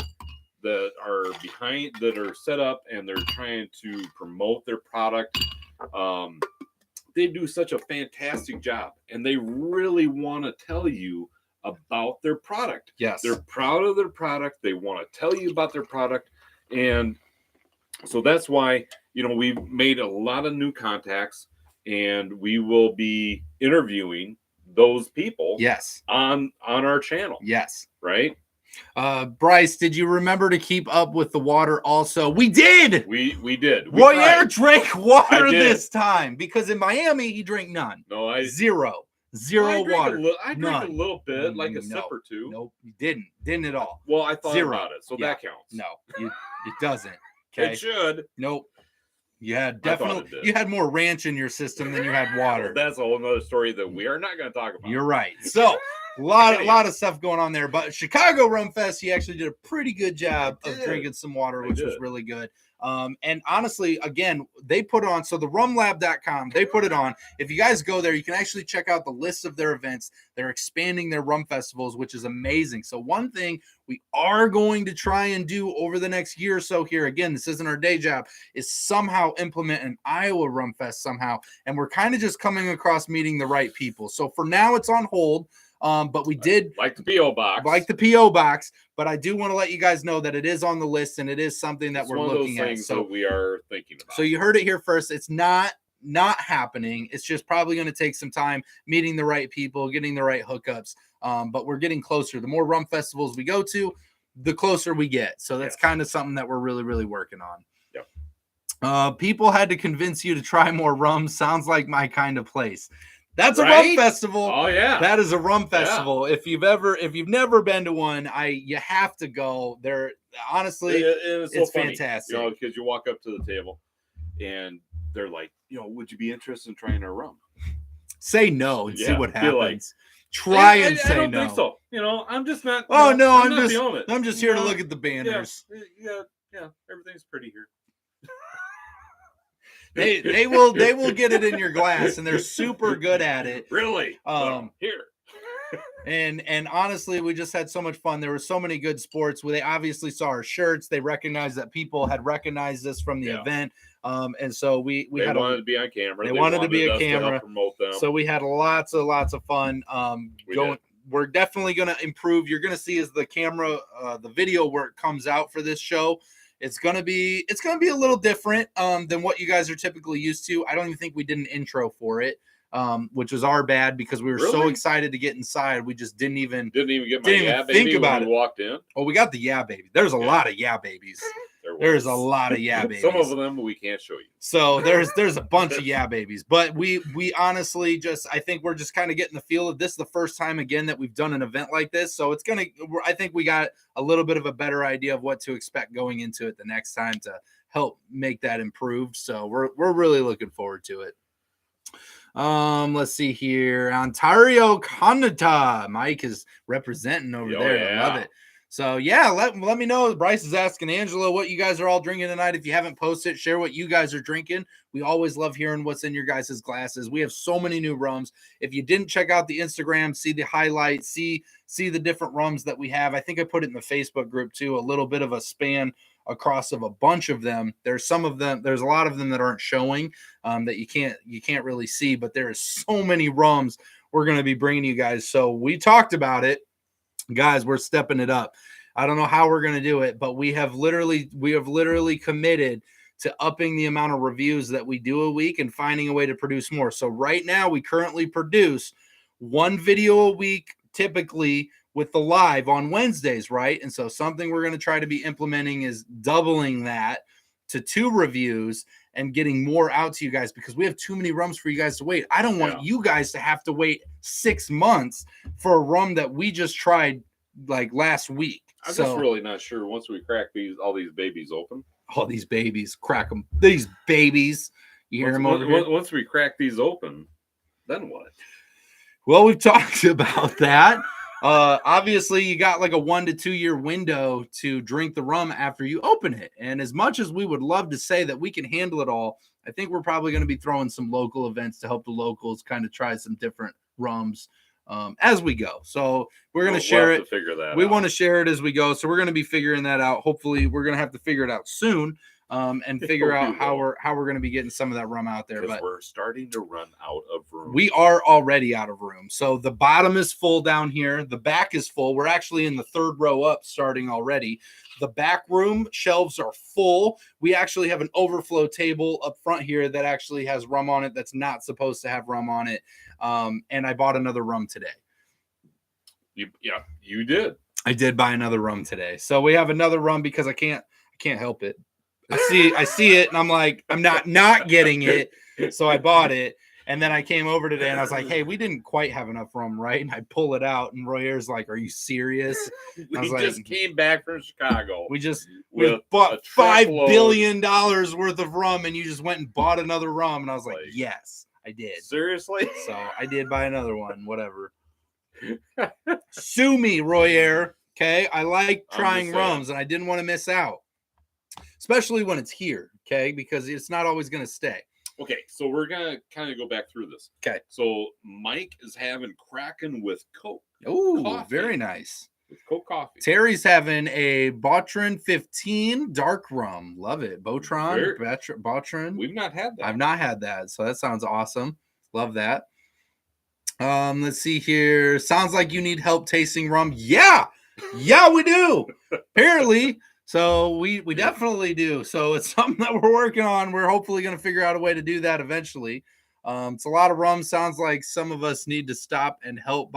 that are behind, that are set up and they're trying to promote their product, they do such a fantastic job and they really want to tell you about their product. Yes. They're proud of their product. They want to tell you about their product. And so that's why, we've made a lot of new contacts and we will be interviewing those people. Yes. On our channel. Yes. Right. Bryce, did you remember to keep up with the water also? We did. We did. Royer drank water this time because in Miami he drank none. No, Zero water. I drank a little bit, like a sip or two. Nope, you didn't at all. Well, I thought about it, so that counts. No, it doesn't. Okay, it should. Nope. Yeah, definitely. You had more ranch in your system than you had water. That's a whole nother story that we are not going to talk about. You're right. So. A lot of stuff going on there, but Chicago Rum Fest, he actually did a pretty good job of drinking some water, which was really good. And honestly, again, they put on, so the rumlab.com, they put it on. If you guys go there, you can actually check out the list of their events. They're expanding their rum festivals, which is amazing. So one thing we are going to try and do over the next year or so here, again, this isn't our day job, is somehow implement an Iowa Rum Fest somehow. And we're kind of just coming across meeting the right people. So for now, it's on hold. But we did like the P.O. box, but I do want to let you guys know that it is on the list and it is something that we're looking at. So we are thinking about. So you heard it here first. It's not happening. It's just probably going to take some time meeting the right people, getting the right hookups. But we're getting closer. The more rum festivals we go to, the closer we get. So that's kind of something that we're really, really working on. Yep. People had to convince you to try more rum. Sounds like my kind of place. That's a rum festival. Oh yeah, that is a rum festival. Yeah. If you've never been to one, you have to go there. Honestly, it's fantastic. Because you walk up to the table, and they're like, would you be interested in trying our rum? Say no and see what happens. Try and say no. I don't think so. I'm just not. Oh no, I'm just here to look at the banners. Yeah. Everything's pretty here. They will get it in your glass, and they're super good at it. Really? Here. and honestly, we just had so much fun. There were so many good sports. They obviously saw our shirts. They recognized that people had recognized us from the event. And so we wanted to be on camera. They wanted to be a camera. Promote them. So we had lots of fun. We're definitely going to improve. You're going to see as the camera, the video work comes out for this show. It's gonna be a little different than what you guys are typically used to. I don't even think we did an intro for it, which was our bad because we were so excited to get inside. We just didn't even get my yeah baby think about when we walked in. Oh, we got the yeah baby. There's a lot of yeah babies. There's a lot of yeah babies. Some of them we can't show you. So there's a bunch of yeah babies, but we honestly I think we're just kind of getting the feel of this. Is the first time again that we've done an event like this, so I think we got a little bit of a better idea of what to expect going into it the next time to help make that improved. So we're really looking forward to it. Let's see here. Ontario, Canada. Mike is representing over there. Yeah. I love it. So yeah, let me know. Bryce is asking Angela what you guys are all drinking tonight. If you haven't posted, share what you guys are drinking. We always love hearing what's in your guys' glasses. We have so many new rums. If you didn't check out the Instagram, see the highlights, see the different rums that we have. I think I put it in the Facebook group too, a little bit of a span across of a bunch of them. There's a lot of them that aren't showing that you can't really see, but there is so many rums we're going to be bringing you guys. So we talked about it. Guys, we're stepping it up. I don't know how we're going to do it, but we have literally committed to upping the amount of reviews that we do a week and finding a way to produce more. So right now we currently produce one video a week, typically with the live on Wednesdays, right? And so something we're going to try to be implementing is doubling that to 2 reviews and getting more out to you guys, because we have too many rums for you guys to wait. I don't want you guys to have to wait 6 months for a rum that we just tried like last week. I'm just really not sure once we crack all these babies open. All these babies, crack them. These babies. You hear them over here? Once we crack these open, then what? Well, we've talked about that. Obviously, you got like a 1 to 2 year window to drink the rum after you open it. And as much as we would love to say that we can handle it all, I think we're probably going to be throwing some local events to help the locals kind of try some different rums as we go. So we're going to share it. We want to share it as we go. So we're going to be figuring that out. Hopefully, we're going to have to figure it out soon. And figure out how we're going to be getting some of that rum out there. But we're starting to run out of room. We are already out of room. So the bottom is full down here. The back is full. We're actually in the 3rd row up starting already. The back room shelves are full. We actually have an overflow table up front here that actually has rum on it that's not supposed to have rum on it. And I bought another rum today. You did. I did buy another rum today. So we have another rum because I can't help it. I see it and I'm like, I'm not getting it. So I bought it. And then I came over today and I was like, hey, we didn't quite have enough rum, right? And I pull it out and Royer's like, are you serious? We just came back from Chicago. We bought $5 billion worth of rum and you just went and bought another rum. And I was like, yes, I did. Seriously? So I did buy another one, whatever. Sue me, Royer. Okay. I like trying rums and I didn't want to miss out. Especially when it's here, okay? Because it's not always going to stay. Okay, so we're going to kind of go back through this. Okay. So Mike is having Kraken with Coke. Oh, very nice. With Coke coffee. Terry's having a Botron 15 dark rum. Love it. Botron. We've not had that. I've not had that, so that sounds awesome. Love that. Let's see here. Sounds like you need help tasting rum. Yeah, we do. Apparently. So we definitely do. So it's something that we're working on. We're hopefully going to figure out a way to do that eventually. It's a lot of rum. Sounds like some of us need to stop and help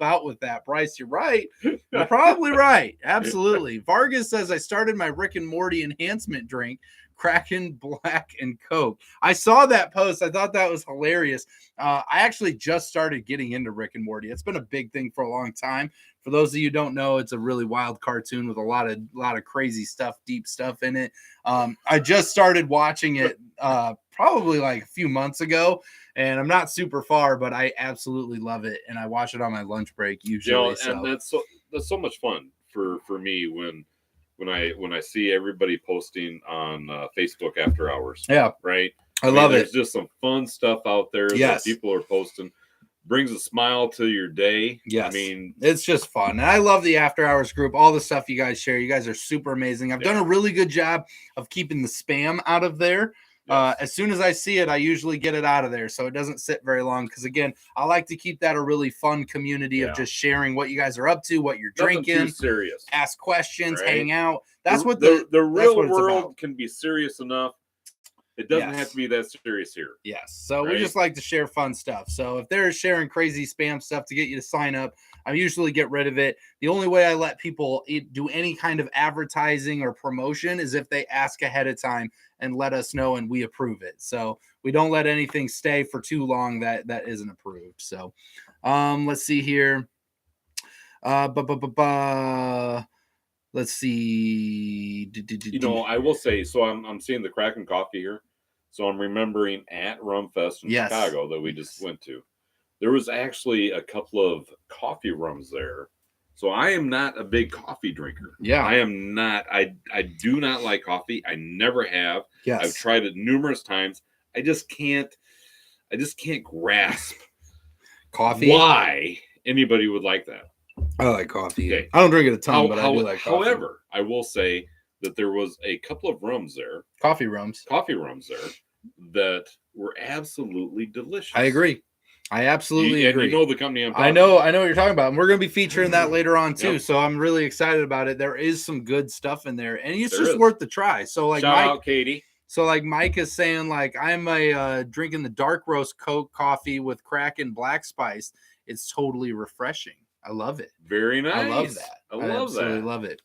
out with that. Bryce, you're right. You're probably right. Absolutely. Vargas says, I started my Rick and Morty enhancement drink, Kraken, Black, and Coke. I saw that post. I thought that was hilarious. I actually just started getting into Rick and Morty. It's been a big thing for a long time. For those of you who don't know, it's a really wild cartoon with a lot of crazy stuff, deep stuff in it. I just started watching it probably like a few months ago, and I'm not super far, but I absolutely love it, and I watch it on my lunch break usually. And that's so much fun for me when I see everybody posting on Facebook after hours. Yeah, right. I love it. There's just some fun stuff out there that people are posting. Brings a smile to your day. Yes. I mean, it's just fun. And I love the after hours group, all the stuff you guys share. You guys are super amazing. I've done a really good job of keeping the spam out of there. Yes. As soon as I see it, I usually get it out of there. So it doesn't sit very long. Because again, I like to keep that a really fun community of just sharing what you guys are up to, what you're drinking. Too serious. Ask questions, hang out. That's what the real world can be serious enough. It doesn't have to be that serious here. Yes. So we just like to share fun stuff. So if they're sharing crazy spam stuff to get you to sign up, I usually get rid of it. The only way I let people do any kind of advertising or promotion is if they ask ahead of time and let us know and we approve it. So we don't let anything stay for too long that isn't approved. So let's see here. Let's see. I will say, so I'm seeing the Kraken coffee here. So I'm remembering at Rum Fest in Chicago that we just went to. There was actually a couple of coffee rums there. So I am not a big coffee drinker. Yeah. I am not. I do not like coffee. I never have. Yes. I've tried it numerous times. I just can't grasp coffee. Why anybody would like that. I like coffee. Okay. I don't drink it a ton, but I do like coffee. However, I will say that there was a couple of rums there. Coffee rums there that were absolutely delicious. I agree. I absolutely agree. And you know the company I'm talking about. I know what you're talking about. And we're going to be featuring that later on too. Yep. So I'm really excited about it. There is some good stuff in there, and it's just worth the try. So like shout out Katie. So like Mike is saying, like I'm drinking the dark roast Coke coffee with Kraken black spice. It's totally refreshing. I love it. Very nice. I love that. I absolutely love it.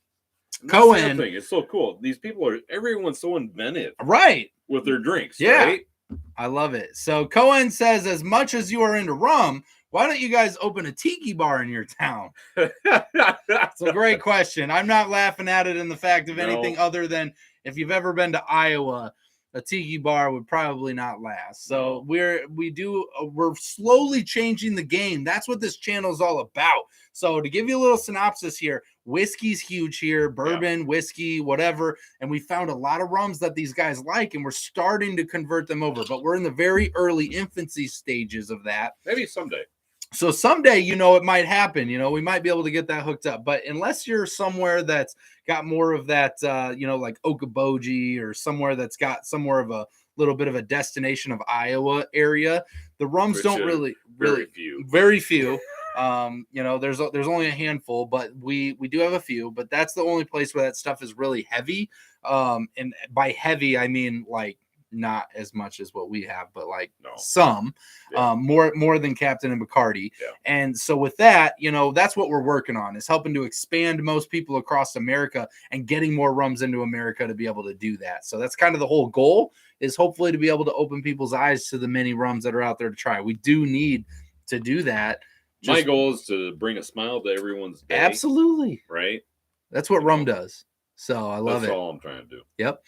Cohen, thing. It's so cool. These people everyone's so inventive, right, with their drinks. Yeah, right? I love it. So Cohen says, as much as you are into rum, why don't you guys open a tiki bar in your town? It's a great question. I'm not laughing at it in the fact of anything other than if you've ever been to Iowa, a tiki bar would probably not last. So we're slowly changing the game. That's what this channel is all about. So to give you a little synopsis here, whiskey's huge here, bourbon, whiskey, whatever. And we found a lot of rums that these guys like, and we're starting to convert them over, but we're in the very early infancy stages of that. Maybe someday. So someday, it might happen. We might be able to get that hooked up. But unless you're somewhere that's got more of that, like Okoboji or somewhere that's got somewhere of a little bit of a destination of Iowa area, the rums don't really very few. There's only a handful, but we do have a few. But that's the only place where that stuff is really heavy. And by heavy, I mean like not as much as what we have, but like some more than Captain and Bacardi. And so with that, that's what we're working on, is helping to expand most people across America and getting more rums into America to be able to do that. So that's kind of the whole goal, is hopefully to be able to open people's eyes to the many rums that are out there to try. We do need to do that. My goal is to bring a smile to everyone's day. Absolutely. Right. That's what rum does. So I love it. That's all I'm trying to do. Yep.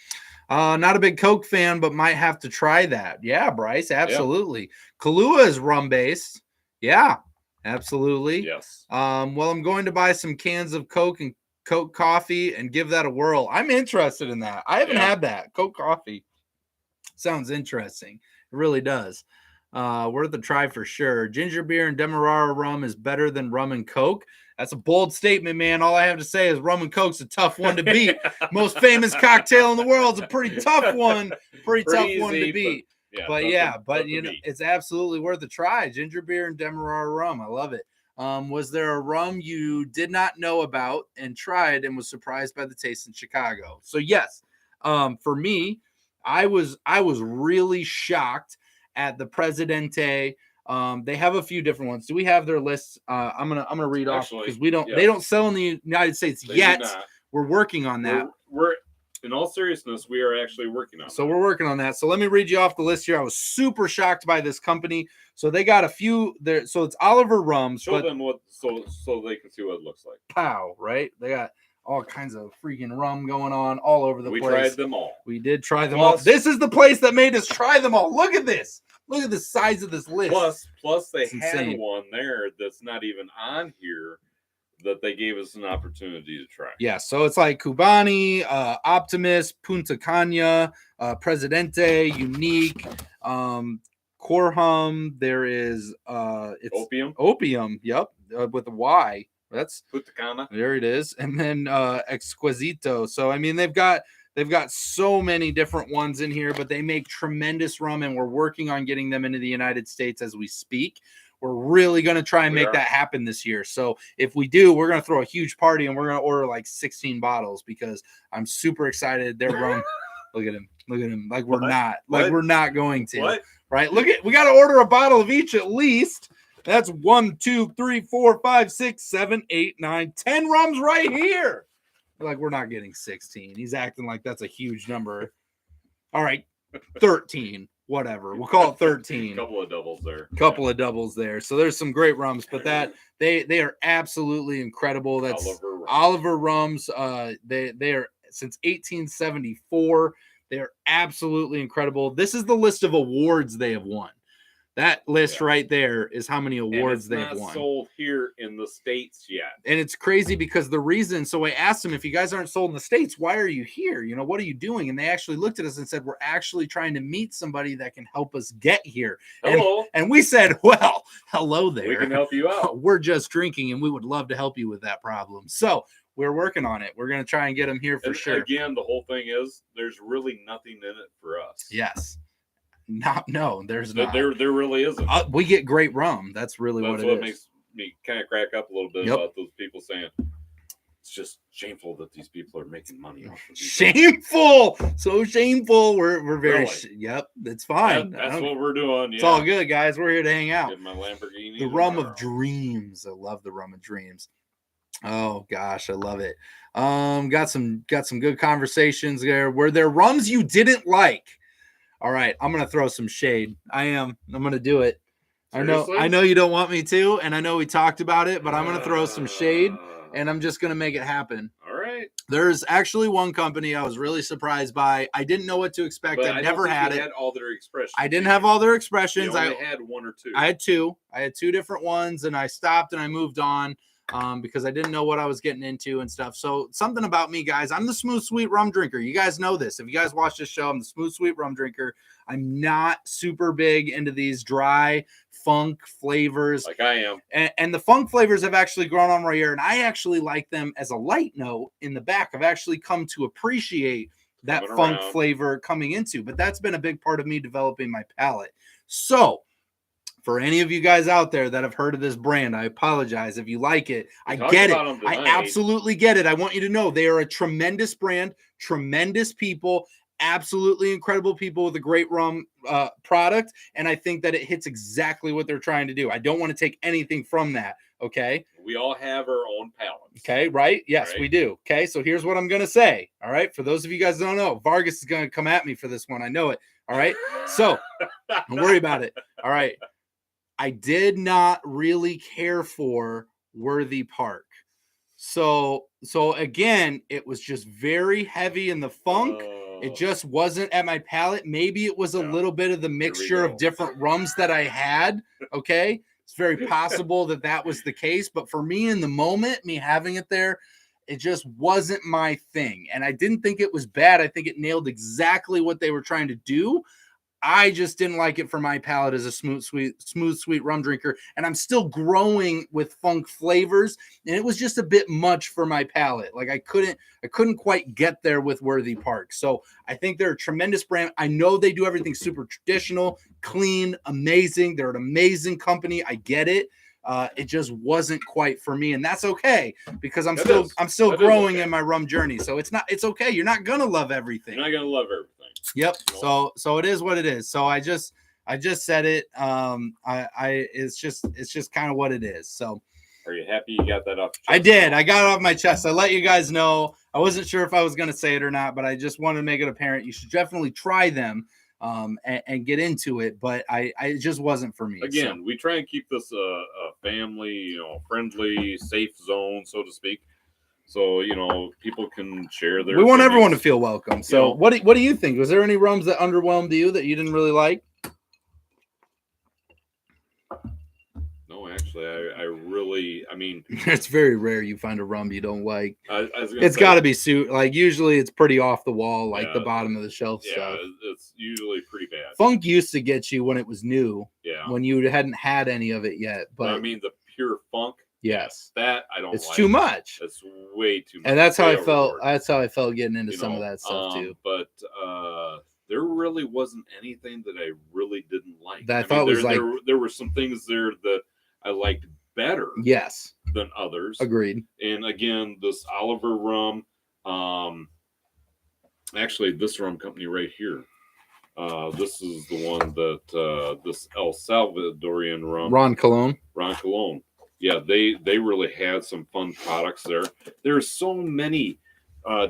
Not a big Coke fan, but might have to try that. Yeah, Bryce, absolutely. Kahlua is rum based. Yeah, absolutely. Yes. Well, I'm going to buy some cans of Coke and Coke coffee and give that a whirl. I'm interested in that. I haven't had that. Coke coffee sounds interesting. It really does. Worth a try for sure. Ginger beer and Demerara rum is better than rum and Coke. That's a bold statement, man. All I have to say is rum and Coke's a tough one to beat. Most famous cocktail in the world is a pretty tough one. Pretty tough easy, one to beat. But it's absolutely worth a try. Ginger beer and Demerara rum. I love it. Was there a rum you did not know about and tried and was surprised by the taste in Chicago? So yes, for me, I was really shocked at the Presidente. They have a few different ones. Do we have their lists? I'm gonna read off because they don't sell in the United States yet. We're working on that. We're in all seriousness, we are actually working on. So we're working on that. So let me read you off the list here. I was super shocked by this company. So they got a few there. So it's Oliver Rums. Show them what so they can see what it looks like. Pow, right? They got all kinds of freaking rum going on all over the place. We tried them all. We did try them all. This is the place that made us try them all. Look at this. Look at the size of this list. Plus they had one there that's not even on here that they gave us an opportunity to try. Yeah, so it's like Cubani, Optimus, Punta Cana, Presidente, Unique, Corhum. There is it's Opium. Yep, with a Y. That's Punta Cana. There it is, and then Exquisito. So I mean, they've got so many different ones in here, but they make tremendous rum, and we're working on getting them into the United States as we speak. We're really going to try and make that happen this year. So if we do, we're going to throw a huge party, and we're going to order like 16 bottles because I'm super excited. Their Look at him. Look at him. Like we're What? not. What? Like we're not going to. What? Right? Look at. We got to order a bottle of each at least. That's 1, 2, 3, 4, 5, 6, 7, 8, 9, 10 rums right here. Like we're not getting 16. He's acting like that's a huge number. All right, 13. Whatever. We'll call it 13. Couple of doubles there. So there's some great rums, but that they are absolutely incredible. That's Oliver Rums. They are since 1874. They are absolutely incredible. This is the list of awards they have won. That list right there is how many awards they've won. Not sold here in the States yet. And it's crazy because the reason, so I asked them, if you guys aren't sold in the States, why are you here? You know, what are you doing? And they actually looked at us and said, we're actually trying to meet somebody that can help us get here. Hello. And we said, well, hello there. We can help you out. We're just drinking and we would love to help you with that problem. So we're working on it. We're going to try and get them here for sure. Again, the whole thing is there's really nothing in it for us. Yes. No, there's not. There really isn't. We get great rum. That's really what it is. That's what makes me kind of crack up a little bit about those people saying it's just shameful that these people are making money off of these. Shameful, so shameful. We're very really? It's fine. That's what we're doing. It's all good, guys. We're here to hang out. Get my Lamborghini. The rum of dreams. I love the rum of dreams. Oh gosh, I love it. Got some good conversations there. Were there rums you didn't like? All right, I'm gonna throw some shade. I'm gonna do it. Seriously? I know you don't want me to, and I know we talked about it, but I'm gonna throw some shade, and I'm just gonna make it happen. All right. There's actually one company I was really surprised by. I didn't know what to expect. I never had it. Had all their expressions. I didn't have all their expressions. I had one or two. I had two. I had two different ones, and I stopped and I moved on. Because I didn't know what I was getting into and stuff. So something about me, guys, I'm the smooth, sweet rum drinker. You guys know this. If you guys watch this show, I'm the smooth, sweet rum drinker. I'm not super big into these dry funk flavors. Like I am. And the funk flavors have actually grown on my ear, and I actually like them as a light note in the back. I've actually come to appreciate that funk flavor coming into, but that's been a big part of me developing my palate. So for any of you guys out there that have heard of this brand, I apologize if you like it. I get it. I absolutely get it. I want you to know they are a tremendous brand, tremendous people, absolutely incredible people with a great rum product. And I think that it hits exactly what they're trying to do. I don't want to take anything from that. Okay. We all have our own palates. Okay. Right. Yes, right? We do. Okay. So here's what I'm going to say. All right. For those of you guys who don't know, Vargas is going to come at me for this one. I know it. All right. So don't worry about it. All right. I did not really care for Worthy Park. So again, it was just very heavy in the funk. It just wasn't at my palate. Maybe it was a little bit of the mixture of different rums that I had. Okay. It's very possible that was the case. But for me in the moment, me having it there, it just wasn't my thing. And I didn't think it was bad. I think it nailed exactly what they were trying to do. I just didn't like it for my palate as a smooth, sweet rum drinker. And I'm still growing with funk flavors. And it was just a bit much for my palate. Like I couldn't quite get there with Worthy Park. So I think they're a tremendous brand. I know they do everything super traditional, clean, amazing. They're an amazing company. I get it. It just wasn't quite for me. And that's okay because I'm still growing in my rum journey. So it's okay. You're not going to love everything. You're not going to love everything. Yep. So it is what it is. So I just said it. It's just kind of what it is. So are you happy you got that off your chest? I did. I got it off my chest. I let you guys know. I wasn't sure if I was going to say it or not, but I just wanted to make it apparent. You should definitely try them and get into it. But it just wasn't for me. Again, we try and keep this a family, friendly, safe zone, so to speak. So, people can share their. We want everyone to feel welcome. So, what do you think? Was there any rums that underwhelmed you that you didn't really like? No, actually, I mean, it's very rare you find a rum you don't like. It's got to be usually it's pretty off the wall, like the bottom of the shelf stuff. It's usually pretty bad. Funk used to get you when it was new. Yeah. When you hadn't had any of it yet, but I mean the pure funk. Yes, that I don't. It's too much. It's way too much. And that's how I felt. That's how I felt getting into some of that stuff too. But there really wasn't anything that I really didn't like. That I thought was like there were some things there that I liked better. Yes. Than others. Agreed. And again, this Oliver rum, Actually, this rum company right here. This is the one that this El Salvadorian rum, Ron Cologne. Ron Cologne. Yeah, they really had some fun products there. There's so many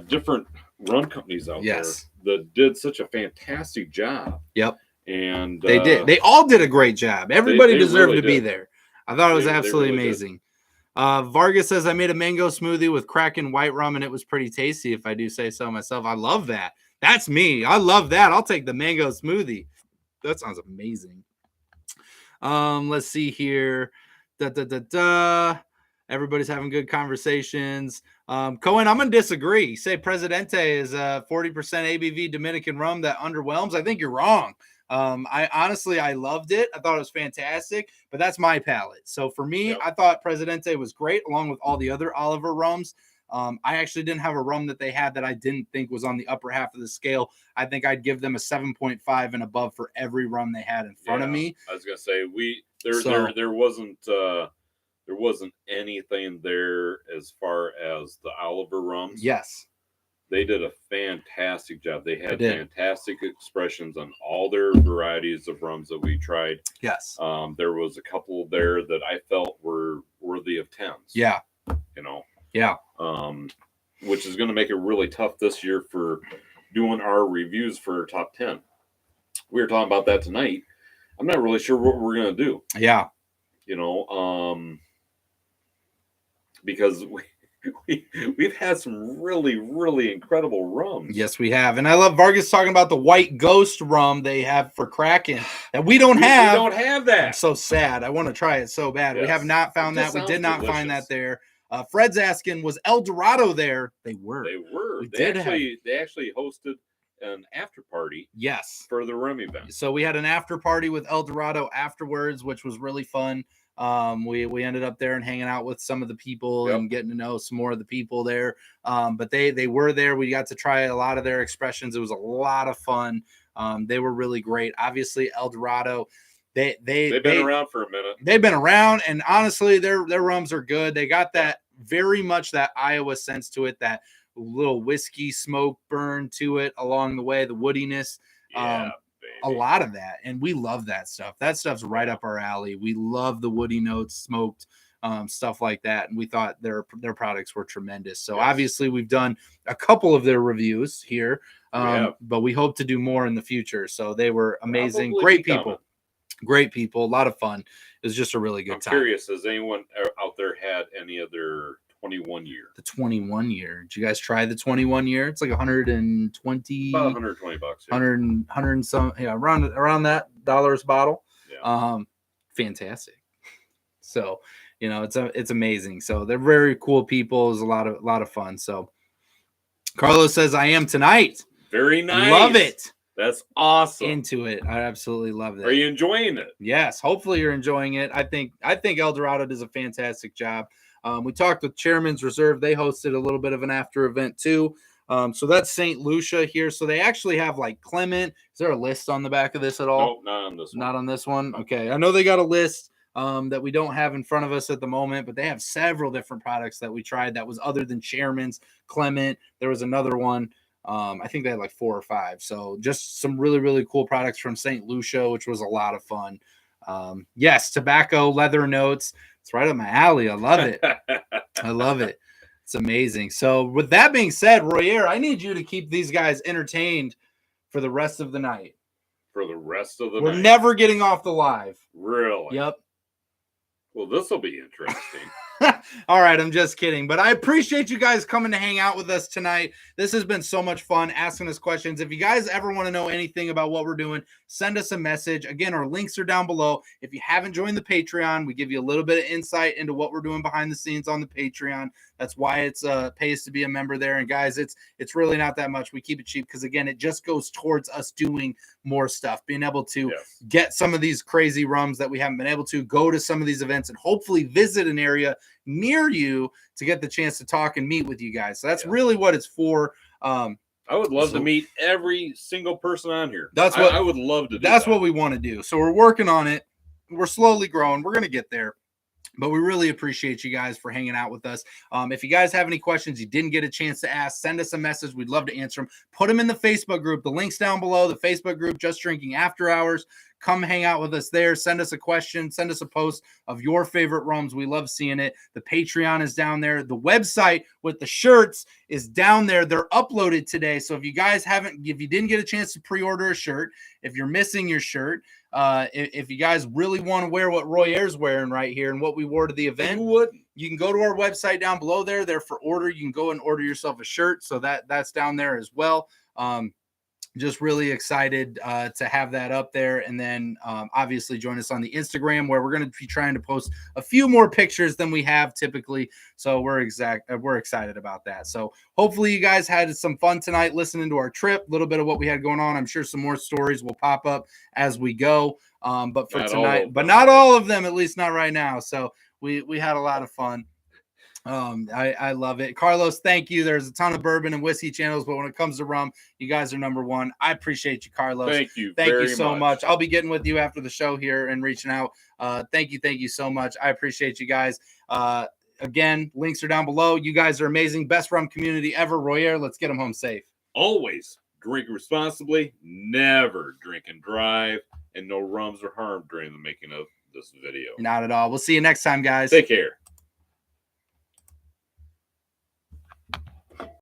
different rum companies out Yes. there that did such a fantastic job. Yep. And They did. They all did a great job. Everybody they deserved really to be did. there. I thought it was They absolutely really did. amazing. Vargas says, I made a mango smoothie with Kraken white rum, and it was pretty tasty, if I do say so myself. I love that. That's me. I love that. I'll take the mango smoothie. That sounds amazing. Let's see here. Everybody's having good conversations. Cohen, I'm gonna disagree. Say Presidente is 40% ABV Dominican rum that underwhelms. I think you're wrong. I honestly loved it. I thought it was fantastic, but that's my palate. So for me, Yep. I thought Presidente was great, along with all the other Oliver rums. I actually didn't have a rum that they had that I didn't think was on the upper half of the scale. I think I'd give them a 7.5 and above for every rum they had in front of me. I was gonna say there wasn't anything there as far as the Oliver rums. Yes. They did a fantastic job. They had fantastic expressions on all their varieties of rums that we tried. Yes. There was a couple there that I felt were worthy of 10s. Yeah. You know. Yeah. Which is going to make it really tough this year for doing our reviews for top 10. We were talking about that tonight. I'm not really sure what we're going to do. Yeah. You know, because we've had some really, really incredible rums. Yes, we have. And I love Vargas talking about the white ghost rum they have for Kraken that we don't have. We don't have that. I'm so sad. I want to try it so bad. Yes. We have not found that. We did not delicious. find that there. Fred's asking, was El Dorado there? They were. They were. We They did actually hosted an after party. Yes. For the rum event. So we had an after party with El Dorado afterwards, which was really fun. We ended up there and hanging out with some of the people and getting to know some more of the people there. But they were there. We got to try a lot of their expressions. It was a lot of fun. They were really great. Obviously, El Dorado. They've been around for a minute. They've been around, and honestly, their rums are good. They got that very much that Iowa sense to it, that little whiskey smoke burn to it along the way, the woodiness. A lot of that, and we love that stuff. That stuff's right up our alley. We love the woody notes, smoked stuff like that, and we thought their products were tremendous. So obviously, we've done a couple of their reviews here, but we hope to do more in the future. So they were amazing, great people. Great people, a lot of fun. It was just a really good time. I'm curious, has anyone out there had any of their 21 year? The 21 year. Did you guys try the 21 year? It's like 120. About $120. Yeah. 100 and some. Yeah, around that dollars a bottle. Yeah. Fantastic. So it's amazing. So they're very cool people. It was a lot of fun. So Carlos says, "I am tonight." Very nice. Love it. That's awesome. Into it. I absolutely love that. Are you enjoying it? Yes. Hopefully you're enjoying it. I think El Dorado does a fantastic job. We talked with Chairman's Reserve. They hosted a little bit of an after event too. So that's St. Lucia here. So they actually have like Clement. Is there a list on the back of this at all? No, not on this one. Not on this one. Okay. I know they got a list that we don't have in front of us at the moment, but they have several different products that we tried that was other than Chairman's, Clement. There was another one. I think they had like 4 or 5. So just some really, really cool products from St. Lucia, which was a lot of fun. Yes, tobacco, leather notes. It's right up my alley. I love it. I love it. It's amazing. So with that being said, Royer, I need you to keep these guys entertained for the rest of the night. For the rest of the We're night. never getting off the live. Really? Yep. Well, this will be interesting. All right, I'm just kidding. But I appreciate you guys coming to hang out with us tonight. This has been so much fun asking us questions. If you guys ever want to know anything about what we're doing, send us a message. Again, our links are down below. If you haven't joined the Patreon, we give you a little bit of insight into what we're doing behind the scenes on the Patreon. That's why it's pays to be a member there. And guys, it's really not that much. We keep it cheap because, again, it just goes towards us doing more stuff, being able to get some of these crazy rums that we haven't been able to, go to some of these events, and hopefully visit an area near you to get the chance to talk and meet with you guys. So that's really what it's for. I would love to meet every single person on here. That's what I would love to do. That's what we want to do. So we're working on it. We're slowly growing. We're going to get there. But we really appreciate you guys for hanging out with us. If you guys have any questions you didn't get a chance to ask, send us a message. We'd love to answer them. Put them in the Facebook group. The link's down below. The Facebook group, Just Drinking After Hours. Come hang out with us there. Send us a question. Send us a post of your favorite rums. We love seeing it. The Patreon is down there. The website with the shirts is down there. They're uploaded today. So if you guys if you didn't get a chance to pre-order a shirt, if you're missing your shirt, if you guys really want to wear what Royer's wearing right here and what we wore to the event, you can go to our website down below there. They're for order. You can go and order yourself a shirt. So that's down there as well. Just really excited to have that up there. And then obviously join us on the Instagram, where we're going to be trying to post a few more pictures than we have typically. So we're excited about that. So hopefully you guys had some fun tonight listening to our trip, a little bit of what we had going on. I'm sure some more stories will pop up as we go. But for tonight, but not all of them, at least not right now. So we had a lot of fun. I love it. Carlos, thank you. There's a ton of bourbon and whiskey channels, but when it comes to rum, you guys are number one. I appreciate you, Carlos. Thank you. Thank you so much. I'll be getting with you after the show here and reaching out. Thank you so much. I appreciate you guys. Again, links are down below. You guys are amazing. Best rum community ever. Royer, let's get them home safe. Always drink responsibly, never drink and drive, and no rums are harmed during the making of this video. Not at all. We'll see you next time, guys. Take care.